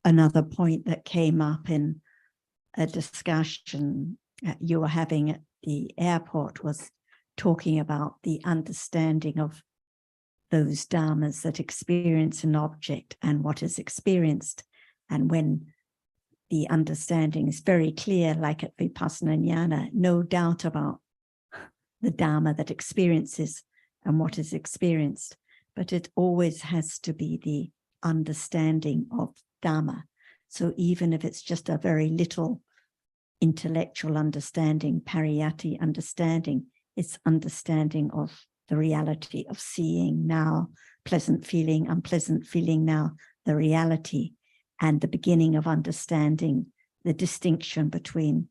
Another point that came up in a discussion you were having at the airport was talking about the understanding of those dhammas that experience an object and what is experienced. And when the understanding is very clear, like at Vipassana Jnana, no doubt about the dhamma that experiences and what is experienced, but it always has to be the understanding of Dhamma. So even if it's just a very little intellectual understanding, pariyatti understanding, it's understanding of the reality of seeing now, pleasant feeling, unpleasant feeling now, the reality, and the beginning of understanding the distinction between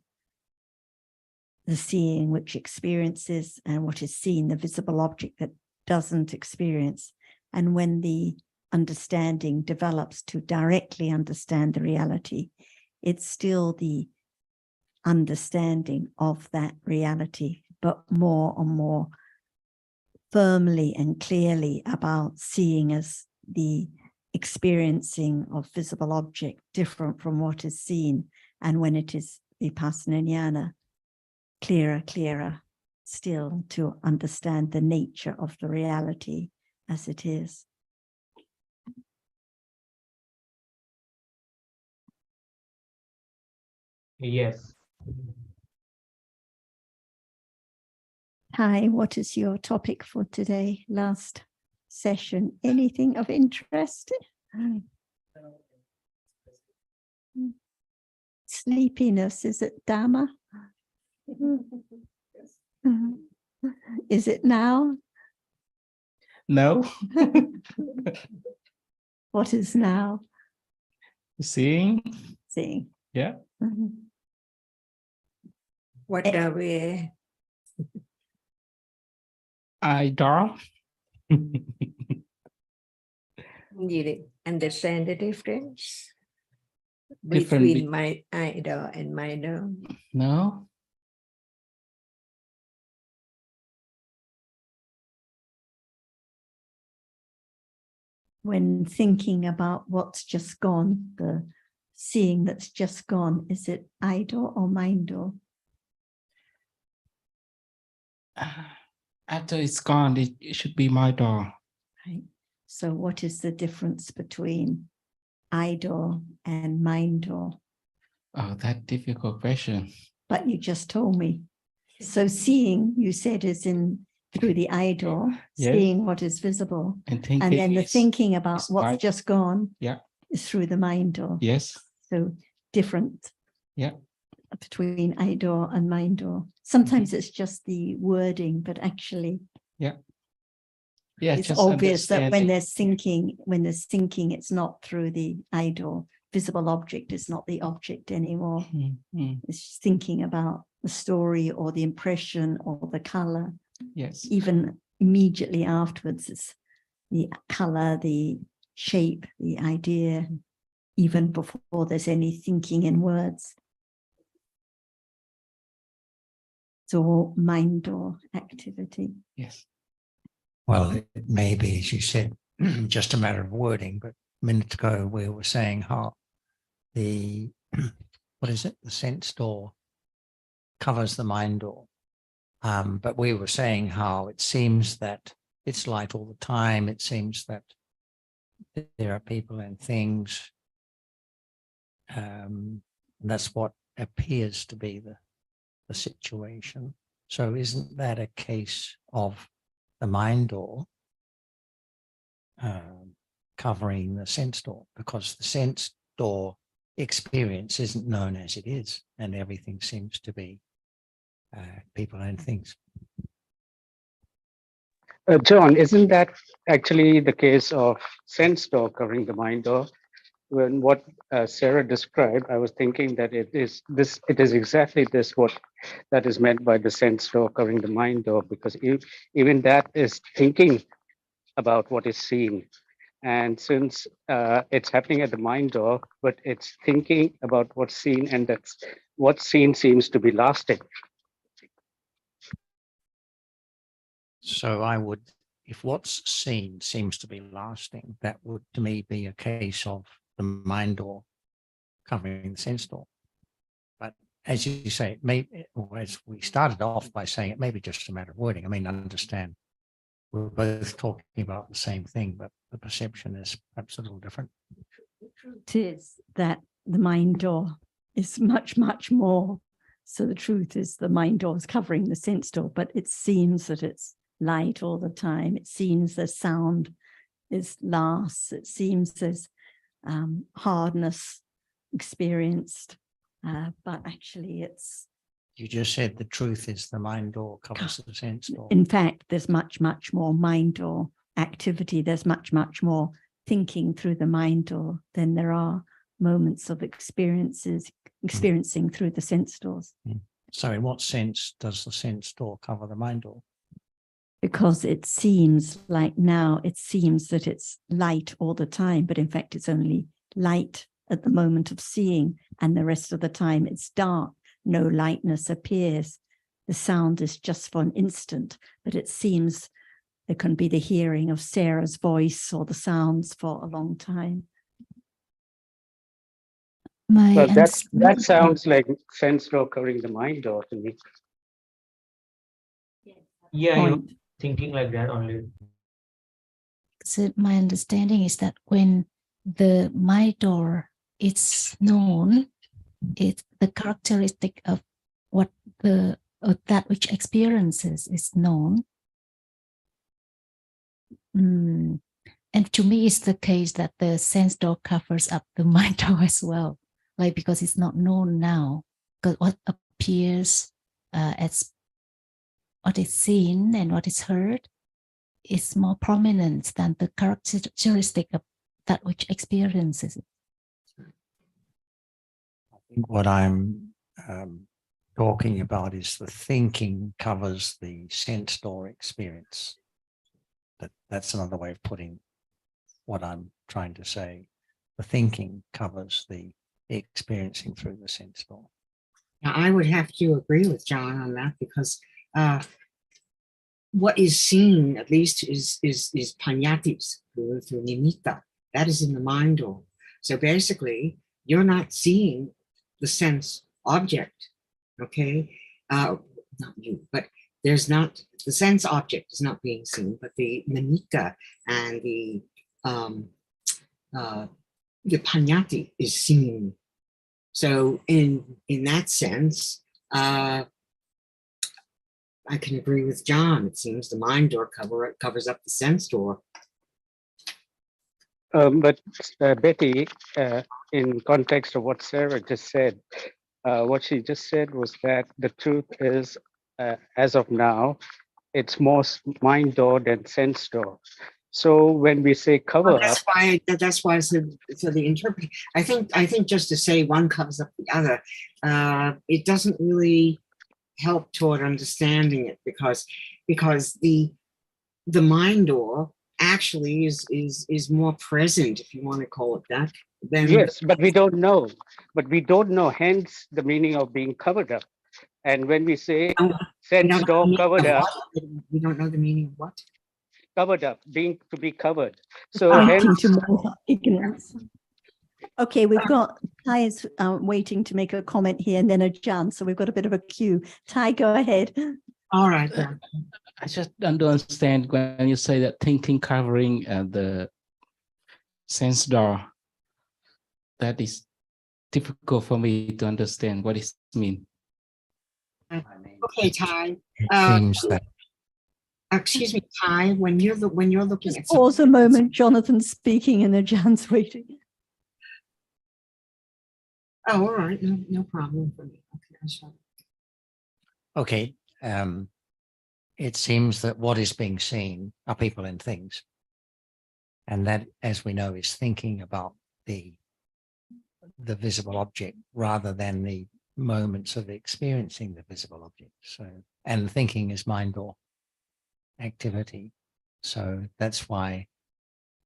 the seeing which experiences and what is seen, the visible object that doesn't experience. And when the understanding develops to directly understand the reality, it's still the understanding of that reality, but more and more firmly and clearly about seeing as the experiencing of visible object different from what is seen, and when it is vipassana jnana, clearer still to understand the nature of the reality as it is. Yes. Hi, what is your topic for today? Last session, anything of interest? Sleepiness, is it Dhamma? Is it now? No. What is now? Seeing. Seeing. Yeah. What are we? I draw. You understand the difference Different between my idol and mindor? No. When thinking about what's just gone, the seeing that's just gone, is it idol or mindor? After it's gone, it should be my door. Right. So what is the difference between idol and mindor? Oh, that difficult question. But you just told me. So seeing, you said, is in through the idol, Yes. seeing what is visible. And thinking, and then the thinking about is what's right. just gone, Yeah. is through the mindor. Yes. So different. Yeah. Between idol and mindor. Sometimes it's just the wording, but actually Yeah. Yeah, it's just obvious that when understanding. there's thinking, it's not through the idol. Visible object is not the object anymore. It's thinking about the story or the impression or the color. Yes. Even immediately afterwards, it's the color, the shape, the idea, even before there's any thinking in words. It's all mind or activity. Yes. Well, it may be, as you said, just a matter of wording, but a minute ago we were saying how the, what is it? The sense door covers the mind door. But we were saying how it seems that it's light all the time. It seems that there are people and things. And that's what appears to be the situation. So isn't that a case of the mind door covering the sense door? Because the sense door experience isn't known as it is, and everything seems to be people and things. John, isn't that actually the case of sense door covering the mind door? When what Sarah described, I was thinking that it is exactly this what that is meant by the sense door covering the mind door, because even that is thinking about what is seen. And since it's happening at the mind door, but it's thinking about what's seen, and that's what's seen seems to be lasting. So I would, if what's seen seems to be lasting, that would to me be a case of the mind door covering the sense door. But as you say, it may, or as we started off by saying, it may be just a matter of wording. I mean, I understand we're both talking about the same thing, but the perception is perhaps a little different. The truth is that the mind door is much, much more. So the truth is the mind door is covering the sense door, but it seems that it's light all the time. It seems the sound is lasts. It seems there's hardness experienced, but actually it's... You just said the truth is the mind door covers the sense door. In fact, there's much, much more mind door activity. There's much, much more thinking through the mind door than there are moments of experiencing through the sense doors. So in what sense does the sense door cover the mind door? Because it seems like now it seems that it's light all the time, but in fact it's only light at the moment of seeing, and the rest of the time it's dark. No lightness appears. The sound is just for an instant, but it seems There can be the hearing of Sarah's voice or the sounds for a long time. Well, that sounds like sense door covering the mind door to me. Yeah, you're thinking like that only. So my understanding is that when the mind door is known, it's the characteristic of what that which experiences is known. And to me, it's the case that the sense door covers up the mind door as well, like because it's not known now, because what appears as what is seen and what is heard is more prominent than the characteristic of that which experiences it. I think what I'm talking about is the thinking covers the sense door experience. That's another way of putting what I'm trying to say. The thinking covers the experiencing through the sense door. Now, I would have to agree with John on that, because what is seen, at least, is panyatis through nimitta. That is in the mind door. So basically, you're not seeing the sense object, okay? Not you, but there's not, the sense object is not being seen, but the nimitta and the panyati is seen. So in that sense, I can agree with John. It seems the mind door covers up the sense door. But Betty, in context of what Sarah just said, what she just said was that the truth is, as of now, it's more mind door than sense door. So when we say cover up, That's why I said, so the interpret. I think just to say one covers up the other, it doesn't really help toward understanding it, because the mind door actually is more present, if you want to call it that. Yes, but we don't know. But we don't know. Hence the meaning of being covered up. And when we say sense door covered up, we don't know the meaning of what? Covered up, being to be covered. So Pointing hence, to more ignorance. Okay, we've got Ty is waiting to make a comment here, and then a Jan. So we've got a bit of a queue. Ty, go ahead. All right. I just don't understand when you say that thinking covering the sense door. That is difficult for me to understand what it means. Okay, Ty. Seems that. Excuse me, Ty. When you're looking at Pause a moment. Jonathan's speaking, and the Jan's waiting. Oh, all right. No problem for me. Okay, I shall. Okay. It seems that what is being seen are people and things. And that, as we know, is thinking about the visible object rather than the moments of experiencing the visible object. So, and thinking is mind door activity. So that's why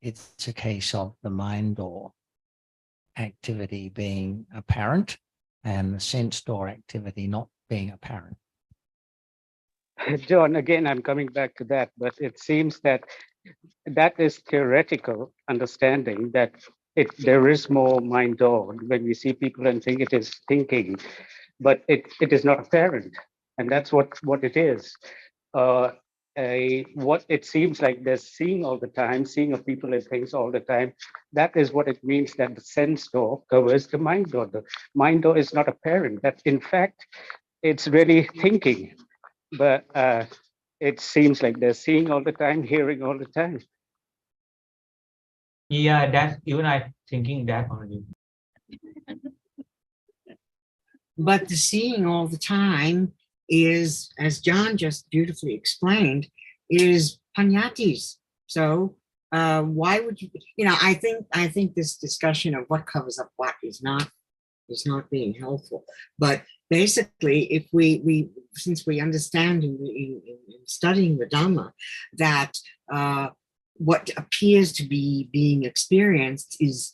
it's a case of the mind door activity being apparent and the sense door activity not being apparent. John, again, I'm coming back to that, but it seems that that is theoretical understanding, that there is more mind door when we see people and think it is thinking, but it is not apparent, and that's what it is. What it seems like they're seeing all the time, seeing of people and things all the time. That is what it means that the sense door covers the mind door. The mind door is not apparent. That in fact, it's really thinking, but it seems like they're seeing all the time, hearing all the time. Yeah, that's even I thinking that only. But the seeing all the time is, as John just beautifully explained, is panyatis. So why would you? I think this discussion of what covers up what is not being helpful. But basically, if we since we understand in studying the Dhamma that what appears to be being experienced is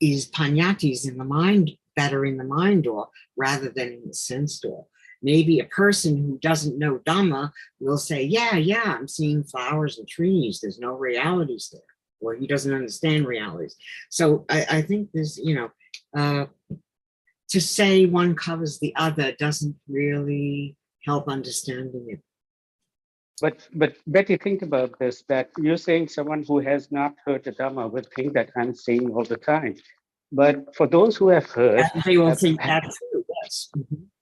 panyatis in the mind that are in the mind door rather than in the sense door. maybe a person who doesn't know Dhamma will say, yeah, I'm seeing flowers and trees. There's no realities there, or he doesn't understand realities. So I think there's, to say one covers the other doesn't really help understanding it. But Betty, think about this, that you're saying someone who has not heard the Dhamma would think that I'm saying all the time. But for those who have heard, They will think that too, yes.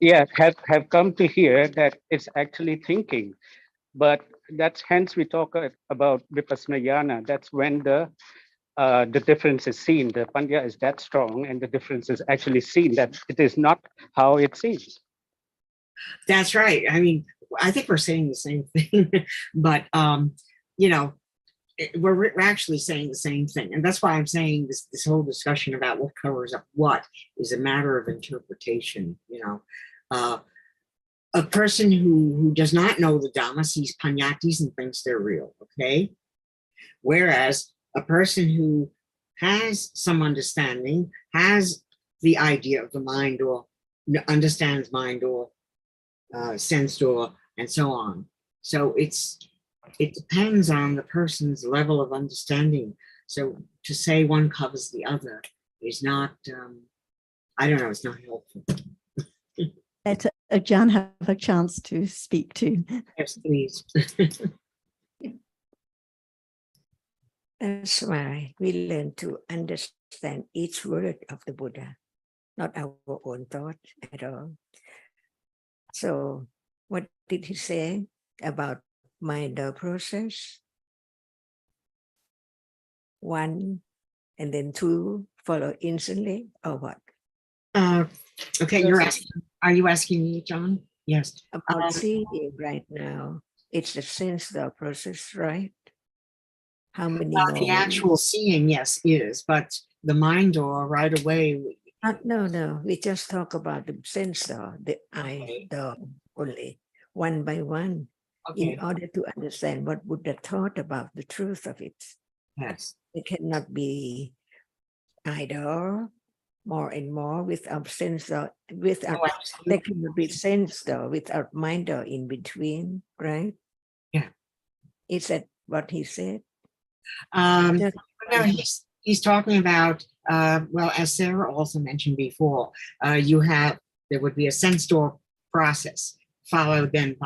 Yeah, have come to hear that it's actually thinking. But that's hence we talk about vipassana jnana. That's when the difference is seen. The panya is that strong, and the difference is actually seen, that it is not how it seems. That's right. I mean, I think we're saying the same thing, but we're actually saying the same thing, and that's why I'm saying this whole discussion about what covers up what is a matter of interpretation. A person who does not know the Dhamma sees panyatis and thinks they're real. Okay, whereas a person who has some understanding, has the idea of the mind, or understands mind, or sense door, and so on. So it depends on the person's level of understanding. So to say one covers the other is not, I don't know, it's not helpful. Let Jan have a chance to speak too. Yes, please. That's why we learn to understand each word of the Buddha, not our own thought at all. So what did he say about mind process? 1 and then 2 follow instantly, or what? Okay, are you asking me, John? Yes. About seeing right now, it's the sense process, right? How many more? The actual seeing, yes, is, but the mind door right away. No, we just talk about the sense door, the eye door only, one by one, in order to understand what Buddha taught about the truth of it. Yes. It cannot be either more and more without sense door, without there cannot be sense door without mind door in between, right? Yeah. Is that what he said? No, he's talking about, well, as Sarah also mentioned before, there would be a sense door process, followed then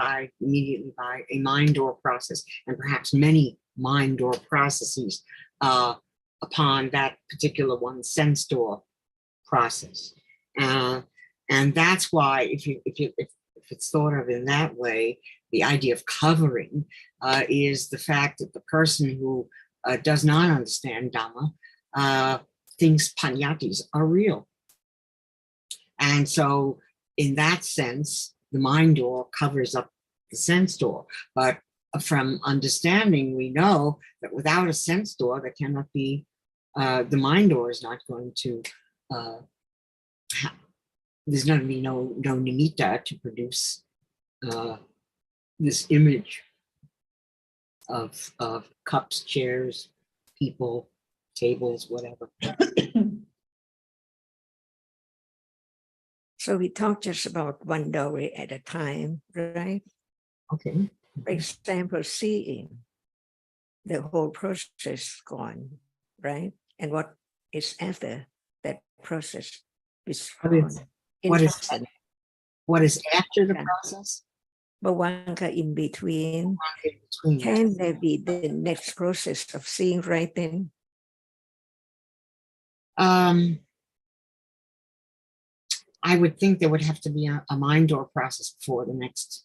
immediately by a mind door process, and perhaps many mind door processes upon that particular one sense door process. And that's why if it's thought of in that way, the idea of covering is the fact that the person who does not understand Dhamma thinks panyatis are real. And so in that sense, the mind door covers up the sense door. But from understanding, we know that without a sense door, there cannot be, the mind door is not going to, there's going to be no nimitta to produce this image of cups, chairs, people, tables, whatever. So we talk just about one doorway at a time, right? Okay. For example, seeing the whole process gone, right? And what is after that process is what is after the process? Bhavanka in between. Can there be the next process of seeing right then? I would think there would have to be a mind door process before the next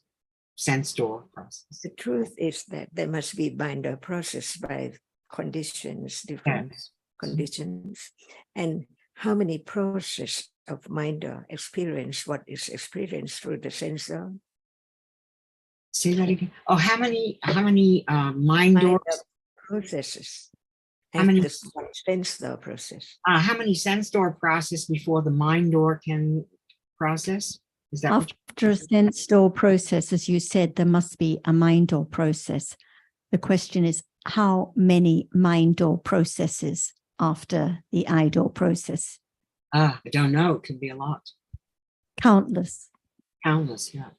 sense door process. The truth is that there must be mind door process by conditions, different conditions. And how many process of mind door experience what is experienced through the sense door? Say that again. Oh, how many mind door processes? How many sense door process? How many sense door process before the mind door can process? Is that after a sense door process, as you said, there must be a mind door process. The question is, how many mind door processes after the eye door process? I don't know. It could be a lot. Countless. Countless, yeah.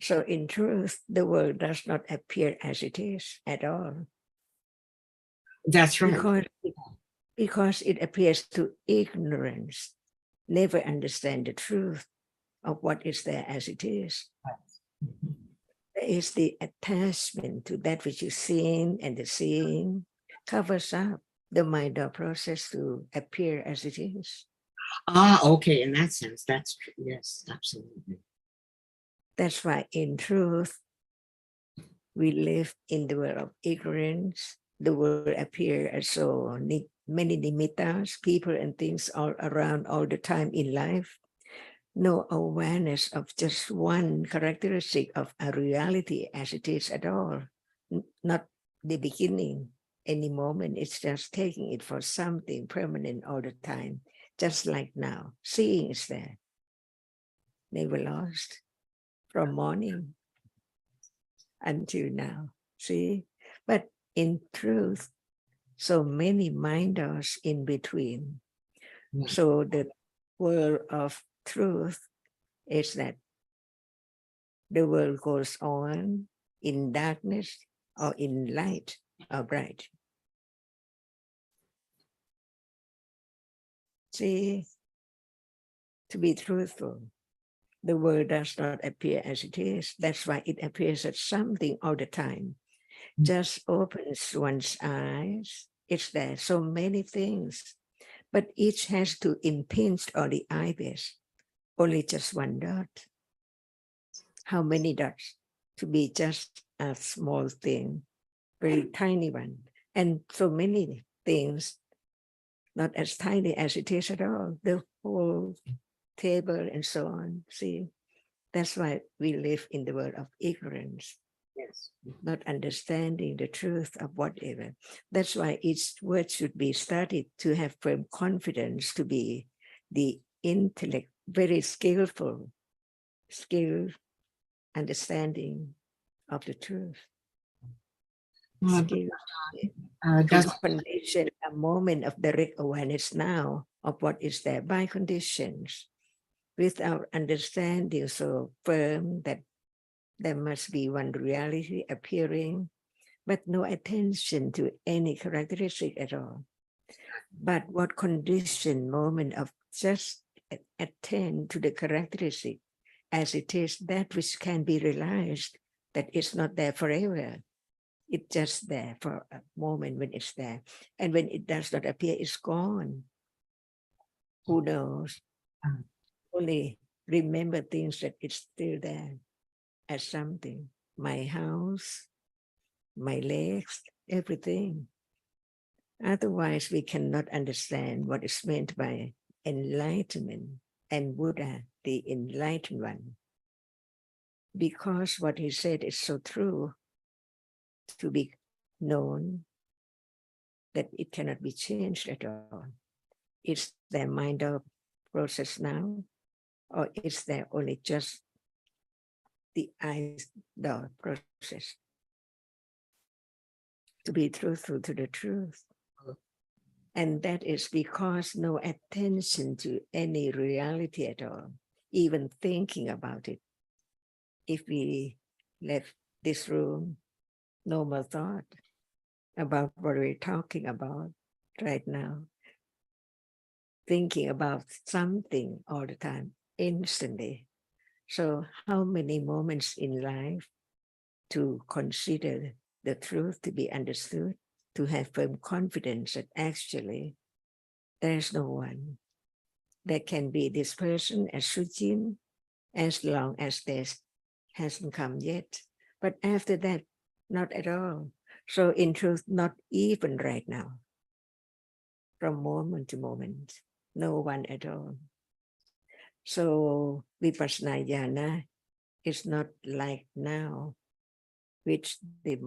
So in truth, the world does not appear as it is at all. That's right. Because it appears to ignorance, never understand the truth of what is there as it is. There is the attachment to that which is seen, and the seeing covers up the mind or process to appear as it is. Ah, okay, in that sense, that's true. Yes, absolutely. That's why in truth, we live in the world of ignorance. The world appear as so many nimittas, people and things all around all the time in life. No awareness of just one characteristic of a reality as it is at all. Not the beginning, any moment. It's just taking it for something permanent all the time. Just like now, seeing is there. Never lost from morning until now. See? But in truth, so many minders in between. Yeah. So the world of truth is that the world goes on in darkness or in light or bright. See, to be truthful, the world does not appear as it is. That's why it appears as something all the time. Just opens one's eyes. It's there, so many things, but each has to impinge on the eyebase. Only just one dot. How many dots? To be just a small thing, very tiny one. And so many things, not as tiny as it is at all. The whole table and so on. See, that's why we live in the world of ignorance. Yes. Not understanding the truth of whatever. That's why each word should be studied to have firm confidence, to be the intellect, very skillful understanding of the truth. Skill Does condition a moment of direct awareness now of what is there by conditions, without understanding so firm that there must be one reality appearing, but no attention to any characteristic at all. But what condition moment of just attend to the characteristic as it is, that which can be realized, that it's not there forever. It's just there for a moment when it's there. And when it does not appear, it's gone. Who knows? Only remember things that it's still there as something. My house, my legs, everything. Otherwise, we cannot understand what is meant by enlightenment and Buddha, the enlightened one. Because what he said is so true to be known that it cannot be changed at all. Is there mind of process now, or is there only just the eyes the process? To be truthful to the truth. And that is because no attention to any reality at all, even thinking about it. If we left this room, no more thought about what we're talking about right now, thinking about something all the time, instantly. So how many moments in life to consider the truth to be understood, to have firm confidence that actually there's no one that can be this person as Sujin as long as this hasn't come yet. But after that, not at all. So in truth, not even right now. From moment to moment, no one at all. So Vipassana Jhana is not like now, which the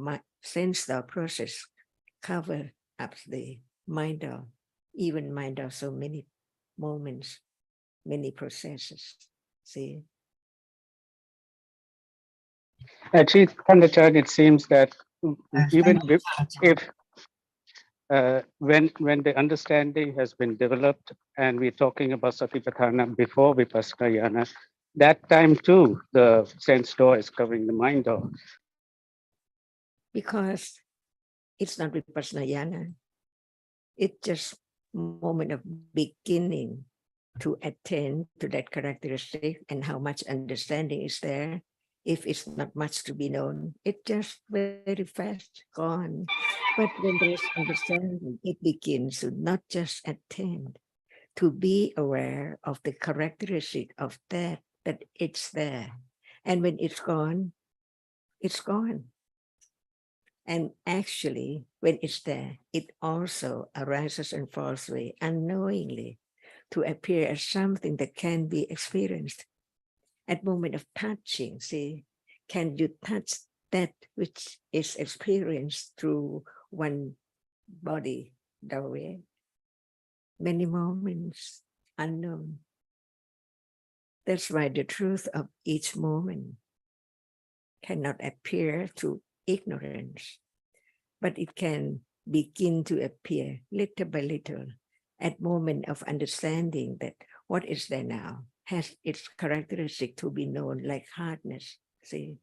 sense the process cover up the mind of, even mind of so many moments, many processes. See? Actually, Pandacharya, it seems that even if when the understanding has been developed and we're talking about Satipatthana before Vipassana Jnana, that time too, the sense door is covering the mind door. Because it's not vipassana jnana. It's just moment of beginning to attend to that characteristic and how much understanding is there. If it's not much to be known, it just very fast gone. But when there is understanding, it begins to not just attend, to be aware of the characteristic of that it's there. And when it's gone, it's gone. And actually, when it's there, it also arises and falls away unknowingly to appear as something that can be experienced. At moment of touching, see, can you touch that which is experienced through one body doorway? Many moments unknown. That's why the truth of each moment cannot appear through ignorance, but it can begin to appear little by little at moment of understanding that what is there now has its characteristic to be known, like hardness. See,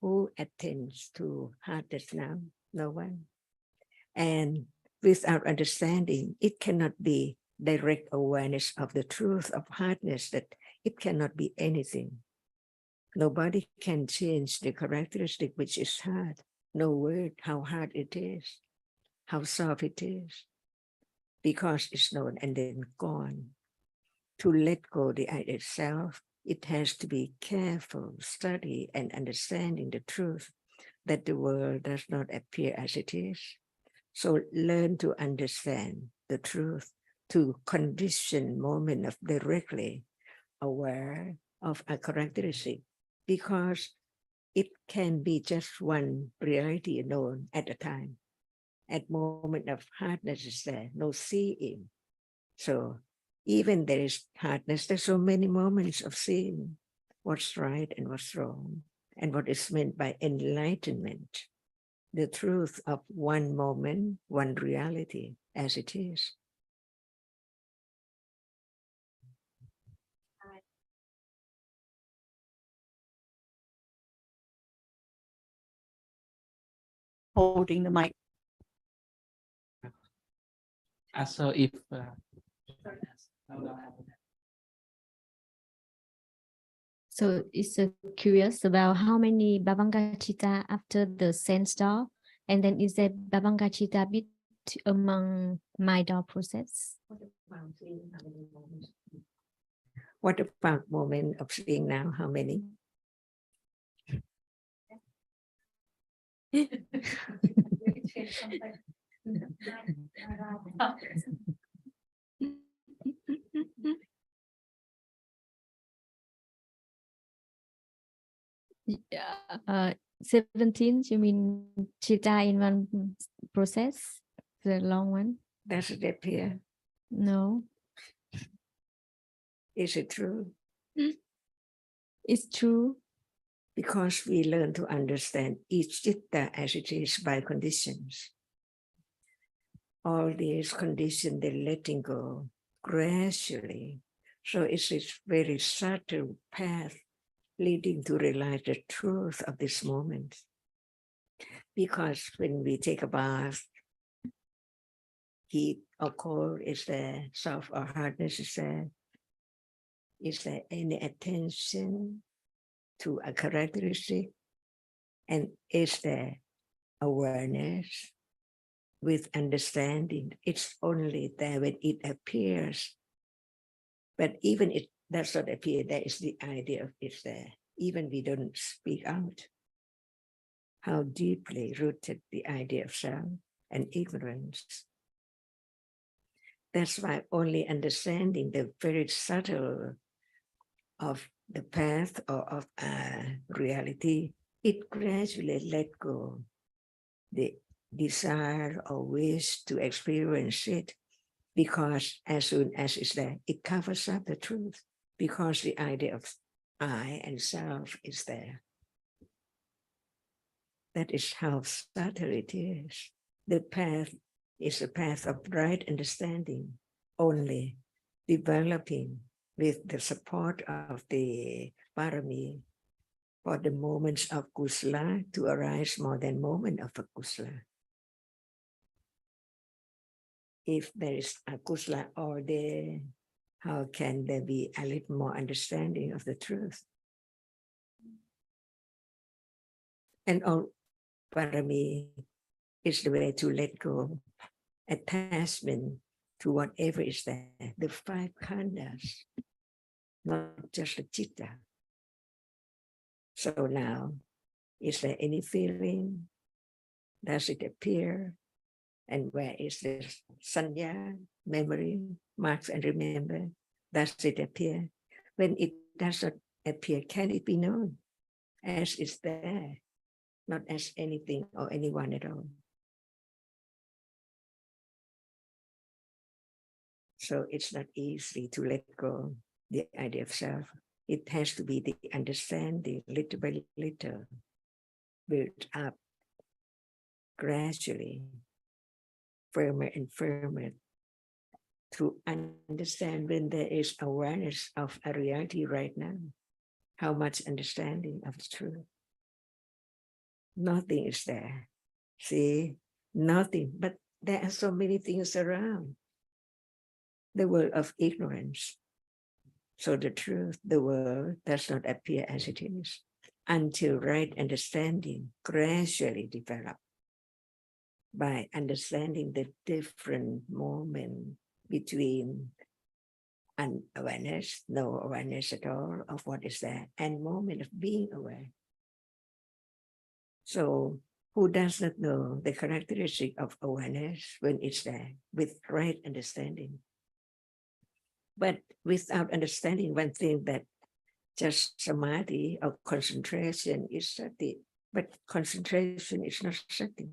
who attends to hardness now? No one. And without understanding, it cannot be direct awareness of the truth of hardness, that it cannot be anything. Nobody can change the characteristic which is hard. No word how hard it is, how soft it is, because it's known and then gone. To let go the idea itself, it has to be careful, study, and understanding the truth that the world does not appear as it is. So learn to understand the truth, to condition moment of directly aware of a characteristic, because it can be just one reality known at a time. At moment of hardness is there, no seeing. So even there is hardness, there's so many moments of seeing what's right and what's wrong, and what is meant by enlightenment, the truth of one moment, one reality as it is. Holding the mic. So if So it's curious about how many Bhavangachita after the sense door, and then is there Bhavangachita bit among my door process? What about moment of seeing now? How many? Yeah, 17, you mean Chitta in one process? The long one? Does it appear? No. Is it true? It's true. Because we learn to understand each citta as it is by conditions. All these conditions, they're letting go gradually. So it's this very subtle path leading to realize the truth of this moment. Because when we take a bath, heat or cold is there, soft or hardness is there. Is there any attention to a characteristic? And is there awareness with understanding? It's only there when it appears. But even it does not appear, there is the idea of it's there. Even we don't speak out. How deeply rooted the idea of self and ignorance. That's why only understanding the very subtle of the path or of reality, it gradually let go the desire or wish to experience it, because as soon as it's there, it covers up the truth, because the idea of I and self is there. That is how subtle it is. The path is a path of right understanding, only developing with the support of the parami, for the moments of kusala to arise more than moment of akusala. If there is a kusala or there, how can there be a little more understanding of the truth? And all parami is the way to let go attachment to whatever is there, the 5 khandhas, not just the chitta. So now, is there any feeling? Does it appear? And where is this sanya, memory, marks and remember? Does it appear? When it does not appear, can it be known as it's there, not as anything or anyone at all? So it's not easy to let go the idea of self. It has to be the understanding, little by little, built up gradually, firmer and firmer, to understand when there is awareness of a reality right now, how much understanding of the truth. Nothing is there. See, nothing, but there are so many things around. The world of ignorance. So the truth, the world does not appear as it is until right understanding gradually develop by understanding the different moment between unawareness, no awareness at all of what is there, and moment of being aware. So who does not know the characteristic of awareness when it's there with right understanding? But without understanding, one thing that just samadhi or concentration is sati, but concentration is not sati.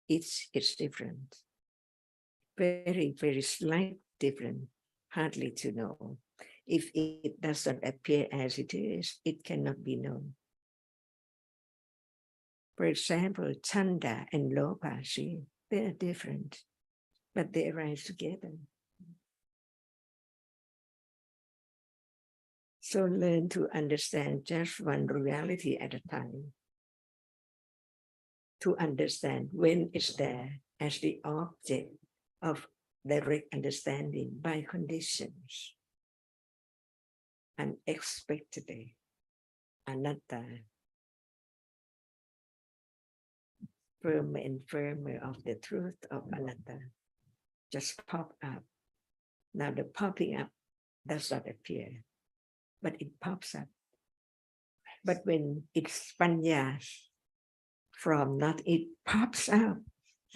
It's different. Very, very slight different, hardly to know. If it does not appear as it is, it cannot be known. For example, chanda and lopa, see, they are different, but they arise together. So learn to understand just one reality at a time. To understand when it's there as the object of direct understanding by conditions. Unexpectedly, anatta. Firmer and firmer of the truth of anatta just pop up. Now the popping up does not appear, but it pops up. But when it's panya from not, it pops up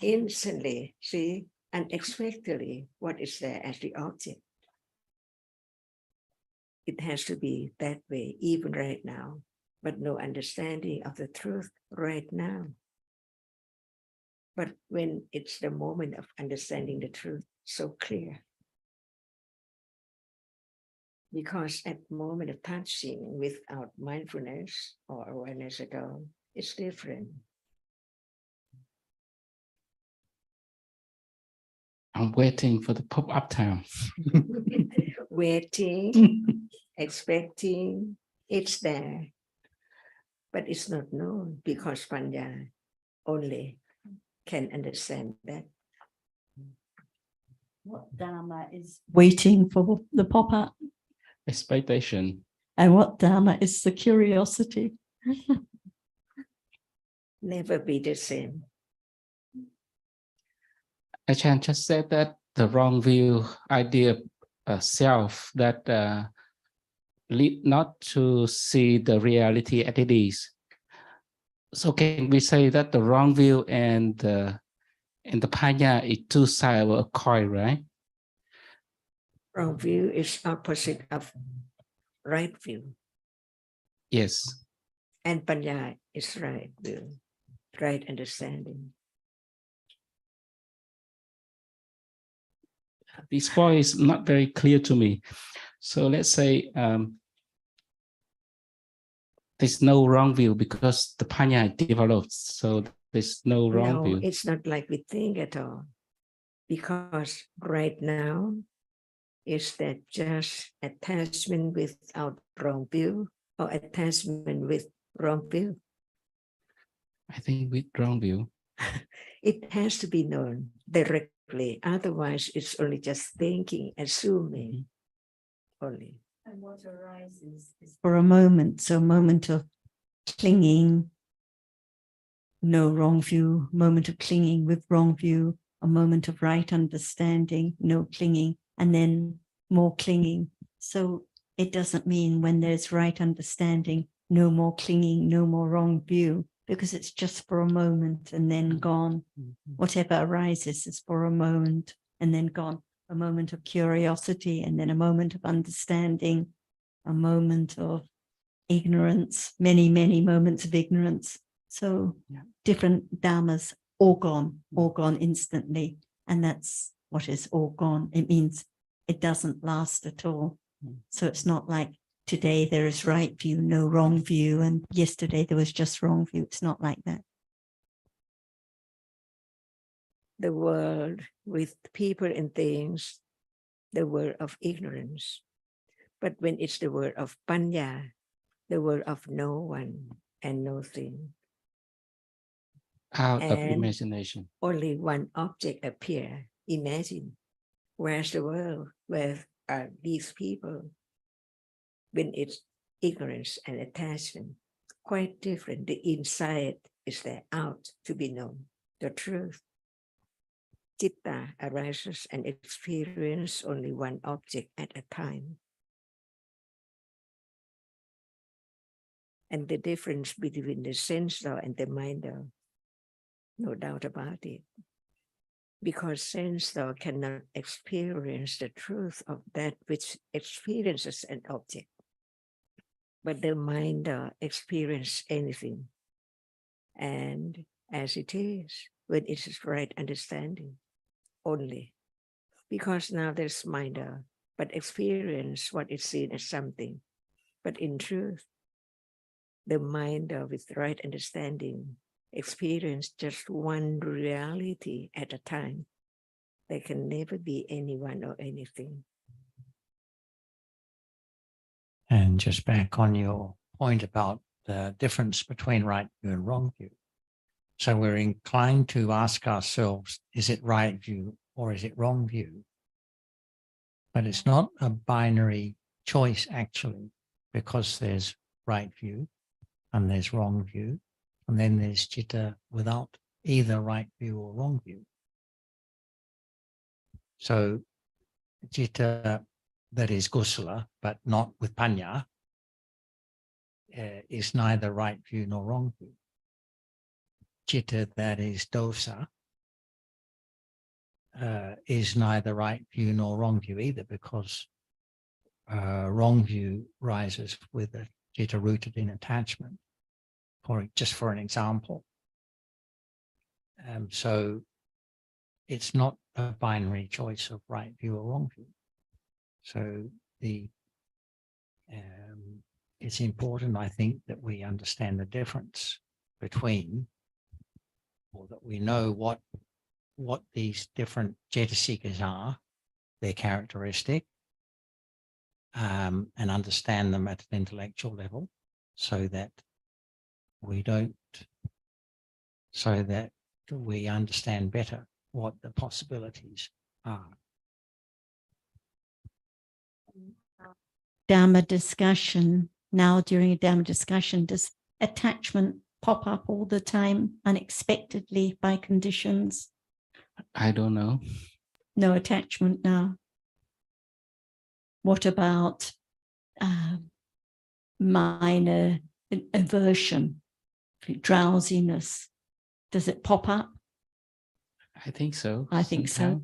instantly, see, unexpectedly, what is there as the object. It has to be that way, even right now, but no understanding of the truth right now. But when it's the moment of understanding the truth so clear, because at the moment of touching without mindfulness or awareness at all, it's different. I'm waiting for the pop-up time. Waiting, expecting, it's there, but it's not known because Panya only can understand that. What Dharma is waiting for the pop-up? Expectation. And what Dharma is the curiosity? Never be the same. Achan just said that the wrong view idea self that lead not to see the reality as it is. So can we say that the wrong view and the panya is two sides of a coin, right? Wrong view is opposite of right view. Yes. And Panya is right view, right understanding. This point is not very clear to me. So let's say there's no wrong view because the panya develops. So there's no wrong view. No, it's not like we think at all. Because right now, Is that just attachment without wrong view or attachment with wrong view? I think with wrong view. It has to be known directly. Otherwise, it's only just thinking, assuming only. And what arises is for a moment, so a moment of clinging, no wrong view, moment of clinging with wrong view, a moment of right understanding, no clinging, and then more clinging. So it doesn't mean when there's right understanding, no more clinging, no more wrong view, because it's just for a moment and then gone. Whatever arises is for a moment and then gone. A moment of curiosity and then a moment of understanding, a moment of ignorance, many, many moments of ignorance. So different dhammas, all gone instantly. And that's what is all gone. It means it doesn't last at all. So it's not like today there is right view, no wrong view, and yesterday there was just wrong view. It's not like that. The world with people and things, the world of ignorance. But when it's the world of panya, the world of no one and nothing. Out of And imagination. only one object appear. Imagine, where's the world? Where are these people? When it's ignorance and attachment, quite different. The inside is there, out to be known, the truth. Citta arises and experience only one object at a time. And the difference between the sense law and the mind law, no doubt about it. Because sense law cannot experience the truth of that which experiences an object. But the mind law experiences anything. And as it is, when it is right understanding only. Because now there's mind law, but experience what is seen as something. But in truth, the mind with right understanding experience just one reality at a time. There can never be anyone or anything. And just back on your point about the difference between right view and wrong view. So we're inclined to ask ourselves, is it right view or is it wrong view? But it's not a binary choice actually, because there's right view and there's wrong view, and then there's citta without either right view or wrong view. So citta that is kusala, but not with panya, is neither right view nor wrong view. Citta that is dosa is neither right view nor wrong view either, because wrong view rises with a citta rooted in attachment, just for an example. So it's not a binary choice of right view or wrong view. So it's important, I think, that we understand the difference between, or that we know what these different cetasikas are, their characteristic, and understand them at an intellectual level, so that we understand better what the possibilities are. Dhamma discussion. Now during a Dhamma discussion, does attachment pop up all the time unexpectedly by conditions? I don't know. No attachment now. What about minor aversion, drowsiness? Does it pop up? I think so. I think so.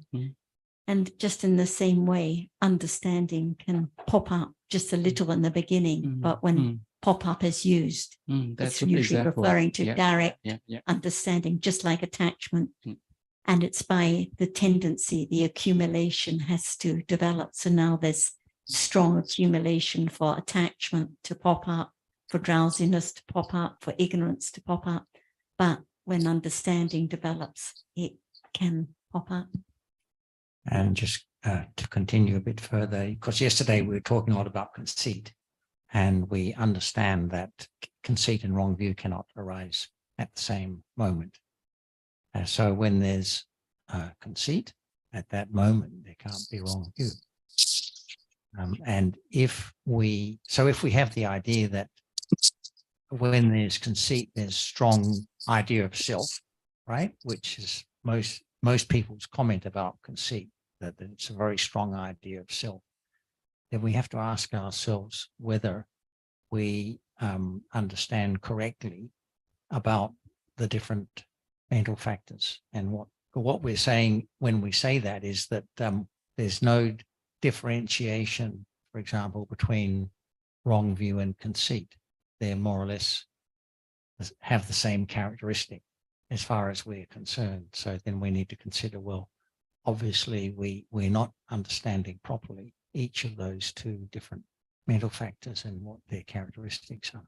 And just in the same way, understanding can pop up just a little in the beginning, but when pop up is used, it's usually referring to direct understanding, just like attachment. And it's by the tendency, the accumulation has to develop. So now there's strong accumulation for attachment to pop up, for drowsiness to pop up, for ignorance to pop up. But when understanding develops, it can pop up. And just to continue a bit further, because yesterday we were talking a lot about conceit, and we understand that conceit and wrong view cannot arise at the same moment. So when there's conceit, at that moment, there can't be wrong view. And if we have the idea that when there's conceit, there's strong idea of self, right? Which is most people's comment about conceit, that it's a very strong idea of self. Then we have to ask ourselves whether we understand correctly about the different mental factors. And what we're saying when we say that is that there's no differentiation, for example, between wrong view and conceit. They're more or less have the same characteristic as far as we're concerned. So then we need to consider, well, obviously we're not understanding properly each of those two different mental factors and what their characteristics are.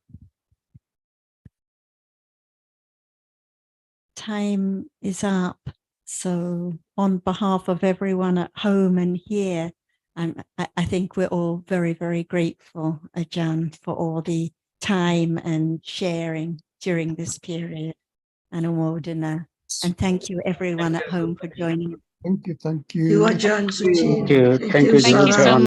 Time is up. So on behalf of everyone at home and here, I think we're all very, very grateful, Ajahn, for all the time and sharing during this period. And Anumodana. And thank you everyone at home for joining. Thank you. You are John Suchi. Thank you, Thank you so John.